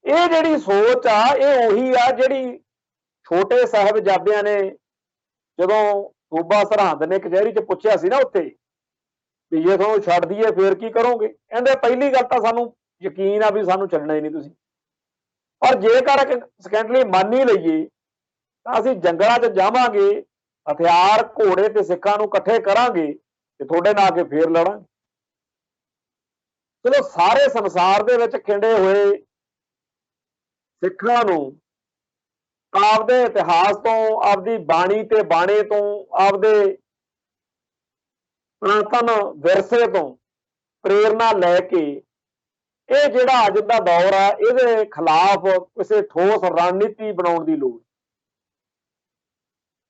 ਇਹ ਜਿਹੜੀ ਸੋਚ ਆ, ਇਹ ਉਹੀ ਆ ਜਿਹੜੀ ਛੋਟੇ ਸਾਹਿਬਜ਼ਾਦਿਆਂ ਨੇ ਜਦੋਂ ਸੂਬਾ ਸਰਹੰਦ ਨੇ ਕਚਹਿਰੀ 'ਚ ਪੁੱਛਿਆ ਸੀ ਨਾ ਉੱਥੇ ਵੀ ਜੇ ਤੁਹਾਨੂੰ ਛੱਡ ਦਈਏ ਫੇਰ ਕੀ ਕਰੋਗੇ, ਕਹਿੰਦੇ ਪਹਿਲੀ ਗੱਲ ਤਾਂ ਸਾਨੂੰ ਯਕੀਨ ਆ ਵੀ ਸਾਨੂੰ ਛੱਡਣਾ ਹੀ ਨਹੀਂ ਤੁਸੀਂ, ਪਰ ਜੇਕਰ ਸੈਕੰਡਲੀ ਮੰਨ ਹੀ ਲਈਏ ਤਾਂ ਅਸੀਂ ਜੰਗਲਾਂ 'ਚ ਜਾਵਾਂਗੇ, ਹਥਿਆਰ, ਘੋੜੇ ਤੇ ਸਿੱਖਾਂ ਨੂੰ ਇਕੱਠੇ ਕਰਾਂਗੇ ਤੇ ਤੁਹਾਡੇ ਨਾਲ ਆ ਕੇ ਫੇਰ ਲੜਾਂਗੇ। ਚਲੋ ਸਾਰੇ ਸੰਸਾਰ ਦੇ ਵਿੱਚ ਖਿੰਡੇ ਹੋਏ ਸਿੱਖਾਂ ਨੂੰ ਆਪਦੇ ਇਤਿਹਾਸ ਤੋਂ, ਆਪਦੀ ਬਾਣੀ ਤੇ ਬਾਣੇ ਤੋਂ, ਆਪਦੇ ਪੁਰਾਤਨ ਵਿਰਸੇ ਤੋਂ ਪ੍ਰੇਰਨਾ ਲੈ ਕੇ ਇਹ ਜਿਹੜਾ ਅੱਜ ਦਾ ਦੌਰ ਆ, ਇਹਦੇ ਖਿਲਾਫ ਕਿਸੇ ਠੋਸ ਰਣਨੀਤੀ ਬਣਾਉਣ ਦੀ ਲੋੜ।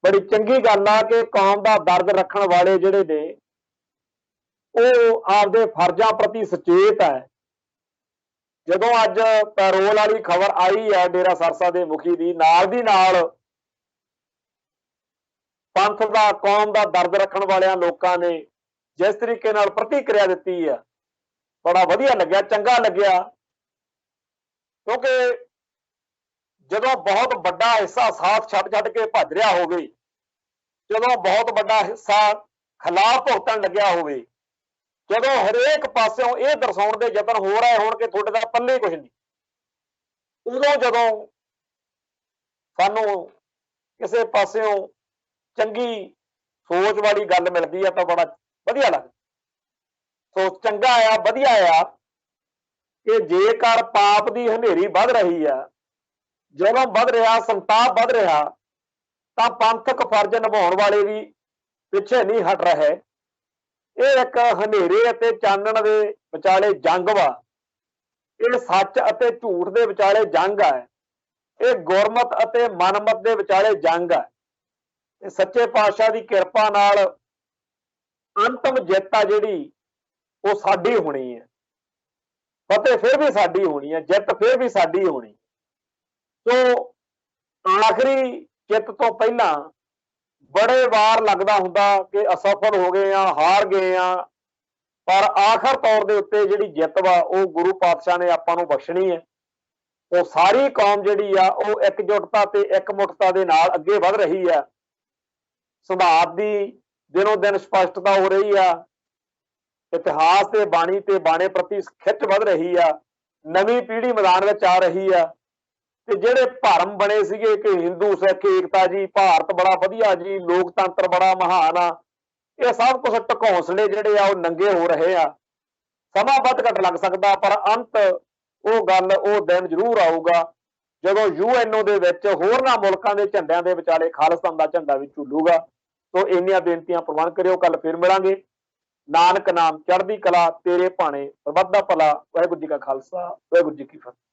ਬੜੀ ਚੰਗੀ ਗੱਲ ਆ ਕਿ ਕੌਮ ਦਾ ਦਰਦ ਰੱਖਣ ਵਾਲੇ ਜਿਹੜੇ ਨੇ ਉਹ ਆਪਦੇ ਫਰਜ਼ਾਂ ਪ੍ਰਤੀ ਸੁਚੇਤ ਹੈ। ਜਦੋਂ ਅੱਜ ਪੈਰੋਲ ਵਾਲੀ ਖਬਰ ਆਈ ਹੈ ਡੇਰਾ ਸਰਸਾ ਦੇ ਮੁਖੀ ਦੀ, ਨਾਲ ਦੀ ਨਾਲ ਪੰਥ ਦਾ, ਕੌਮ ਦਾ ਦਰਦ ਰੱਖਣ ਵਾਲਿਆਂ ਲੋਕਾਂ ਨੇ ਜਿਸ ਤਰੀਕੇ ਨਾਲ ਪ੍ਰਤੀਕਿਰਿਆ ਦਿੱਤੀ ਆ, ਬੜਾ ਵਧੀਆ ਲੱਗਿਆ, ਚੰਗਾ ਲੱਗਿਆ। ਕਿਉਂਕਿ ਜਦੋਂ ਬਹੁਤ ਵੱਡਾ ਹਿੱਸਾ ਸਾਥ ਛੱਡ ਕੇ ਭੱਜ ਰਿਹਾ ਹੋਵੇ, ਜਦੋਂ ਬਹੁਤ ਵੱਡਾ ਹਿੱਸਾ ਖਿਲਾਫ ਭੁਗਤਣ ਲੱਗਿਆ ਹੋਵੇ, ਜਦੋਂ ਹਰੇਕ ਪਾਸਿਓਂ ਇਹ ਦਰਸਾਉਣ ਦੇ ਯਤਨ ਹੋ ਰਹੇ ਹੋਣ ਕਿ ਤੁਹਾਡੇ ਦਾ ਪੱਲੇ ਕੁਝ ਨਹੀਂ, ਉਦੋਂ ਜਦੋਂ ਸਾਨੂੰ ਕਿਸੇ ਪਾਸਿਓਂ ਚੰਗੀ ਸੋਚ ਵਾਲੀ ਗੱਲ ਮਿਲਦੀ ਆ ਤਾਂ ਬੜਾ ਵਧੀਆ ਲੱਗਦਾ। ਸੋ ਚੰਗਾ ਆ, ਵਧੀਆ ਆ ਕਿ ਜੇਕਰ ਪਾਪ ਦੀ ਹਨੇਰੀ ਵੱਧ ਰਹੀ ਆ, ਜ਼ੁਲਮ ਵੱਧ ਰਿਹਾ, ਸੰਤਾਪ ਵੱਧ ਰਿਹਾ, ਤਾਂ ਪੰਥਕ ਫਰਜ਼ ਨਿਭਾਉਣ ਵਾਲੇ ਵੀ ਪਿੱਛੇ ਨਹੀਂ ਹਟ ਰਹੇ। ਇਹ ਇੱਕ ਹਨੇਰੇ ਅਤੇ ਚਾਨਣ ਦੇ ਵਿਚਾਲੇ ਜੰਗ ਵਾ, ਇਹ ਸੱਚ ਅਤੇ ਝੂਠ ਦੇ ਵਿਚਾਲੇ ਜੰਗ ਹੈ, ਇਹ ਗੁਰਮਤ ਅਤੇ ਮਨਮਤ ਦੇ ਵਿਚਾਲੇ ਜੰਗ ਹੈ। ਇਹ ਸੱਚੇ ਪਾਤਸ਼ਾਹ ਦੀ ਕਿਰਪਾ ਨਾਲ ਅੰਤਮ ਜਿੱਤ ਆ ਜਿਹੜੀ ਉਹ ਸਾਡੀ ਹੋਣੀ ਹੈ, ਫਤਿਹ ਫਿਰ ਵੀ ਸਾਡੀ ਹੋਣੀ ਹੈ, ਜਿੱਤ ਫਿਰ ਵੀ ਸਾਡੀ ਹੋਣੀ। ਸੋ ਆਖਰੀ ਜਿੱਤ ਤੋਂ ਪਹਿਲਾਂ ਬੜੇ ਵਾਰ ਲੱਗਦਾ ਹੁੰਦਾ ਕਿ ਅਸਫਲ ਹੋ ਗਏ ਆ, ਹਾਰ ਗਏ ਆ, ਪਰ ਆਖਰ ਤੌਰ ਦੇ ਉੱਤੇ ਜਿਹੜੀ ਜਿੱਤ ਵਾ ਉਹ ਗੁਰੂ ਪਾਤਸ਼ਾਹ ਨੇ ਆਪਾਂ ਨੂੰ ਬਖਸ਼ਣੀ ਹੈ। ਉਹ ਸਾਰੀ ਕੌਮ ਜਿਹੜੀ ਆ ਉਹ ਇਕਜੁੱਟਤਾ ਤੇ ਇਕਮੁੱਠਤਾ ਦੇ ਨਾਲ ਅੱਗੇ ਵਧ ਰਹੀ ਆ। ਸਿਧਾਂਤ ਦੀ ਦਿਨੋਂ ਦਿਨ ਸਪਸ਼ਟਤਾ ਹੋ ਰਹੀ ਆ, ਇਤਿਹਾਸ ਤੇ ਬਾਣੀ ਤੇ ਬਾਣੇ ਪ੍ਰਤੀ ਖਿੱਚ ਵਧ ਰਹੀ ਆ, ਨਵੀਂ ਪੀੜ੍ਹੀ ਮੈਦਾਨ ਵਿੱਚ ਆ ਰਹੀ ਆ। ਤੇ ਜਿਹੜੇ ਭਰਮ ਬਣੇ ਸੀਗੇ ਕਿ ਹਿੰਦੂ ਸਿੱਖ ਏਕਤਾ ਜੀ, ਭਾਰਤ ਬੜਾ ਵਧੀਆ ਜੀ, ਲੋਕਤੰਤਰ ਬੜਾ ਮਹਾਨ ਆ, ਇਹ ਸਭ ਕੁਝ ਢਕੌਂਸਲੇ ਜਿਹੜੇ ਆ ਉਹ ਨੰਗੇ ਹੋ ਰਹੇ ਆ। ਸਮਾਂ ਵੱਧ ਘੱਟ ਲੱਗ ਸਕਦਾ, ਪਰ ਅੰਤ ਉਹ ਗੱਲ, ਉਹ ਦਿਨ ਜ਼ਰੂਰ ਆਊਗਾ ਜਦੋਂ UNO ਦੇ ਵਿੱਚ ਹੋਰਨਾਂ ਮੁਲਕਾਂ ਦੇ ਝੰਡਿਆਂ ਦੇ ਵਿਚਾਲੇ ਖਾਲਿਸਤਾਨ ਦਾ ਝੰਡਾ ਵੀ ਝੂਲੂਗਾ। ਸੋ ਇੰਨੀਆਂ ਬੇਨਤੀਆਂ ਪ੍ਰਵਾਨ ਕਰਿਓ, ਕੱਲ ਫਿਰ ਮਿਲਾਂਗੇ। ਨਾਨਕ ਨਾਮ ਚੜ੍ਹਦੀ ਕਲਾ, ਤੇਰੇ ਭਾਣੇ ਸਰਬੱਤ ਦਾ ਭਲਾ। ਵਾਹਿਗੁਰੂ ਜੀ ਕਾ ਖਾਲਸਾ, ਵਾਹਿਗੁਰੂ ਜੀ ਕੀ ਫਤਿਹ।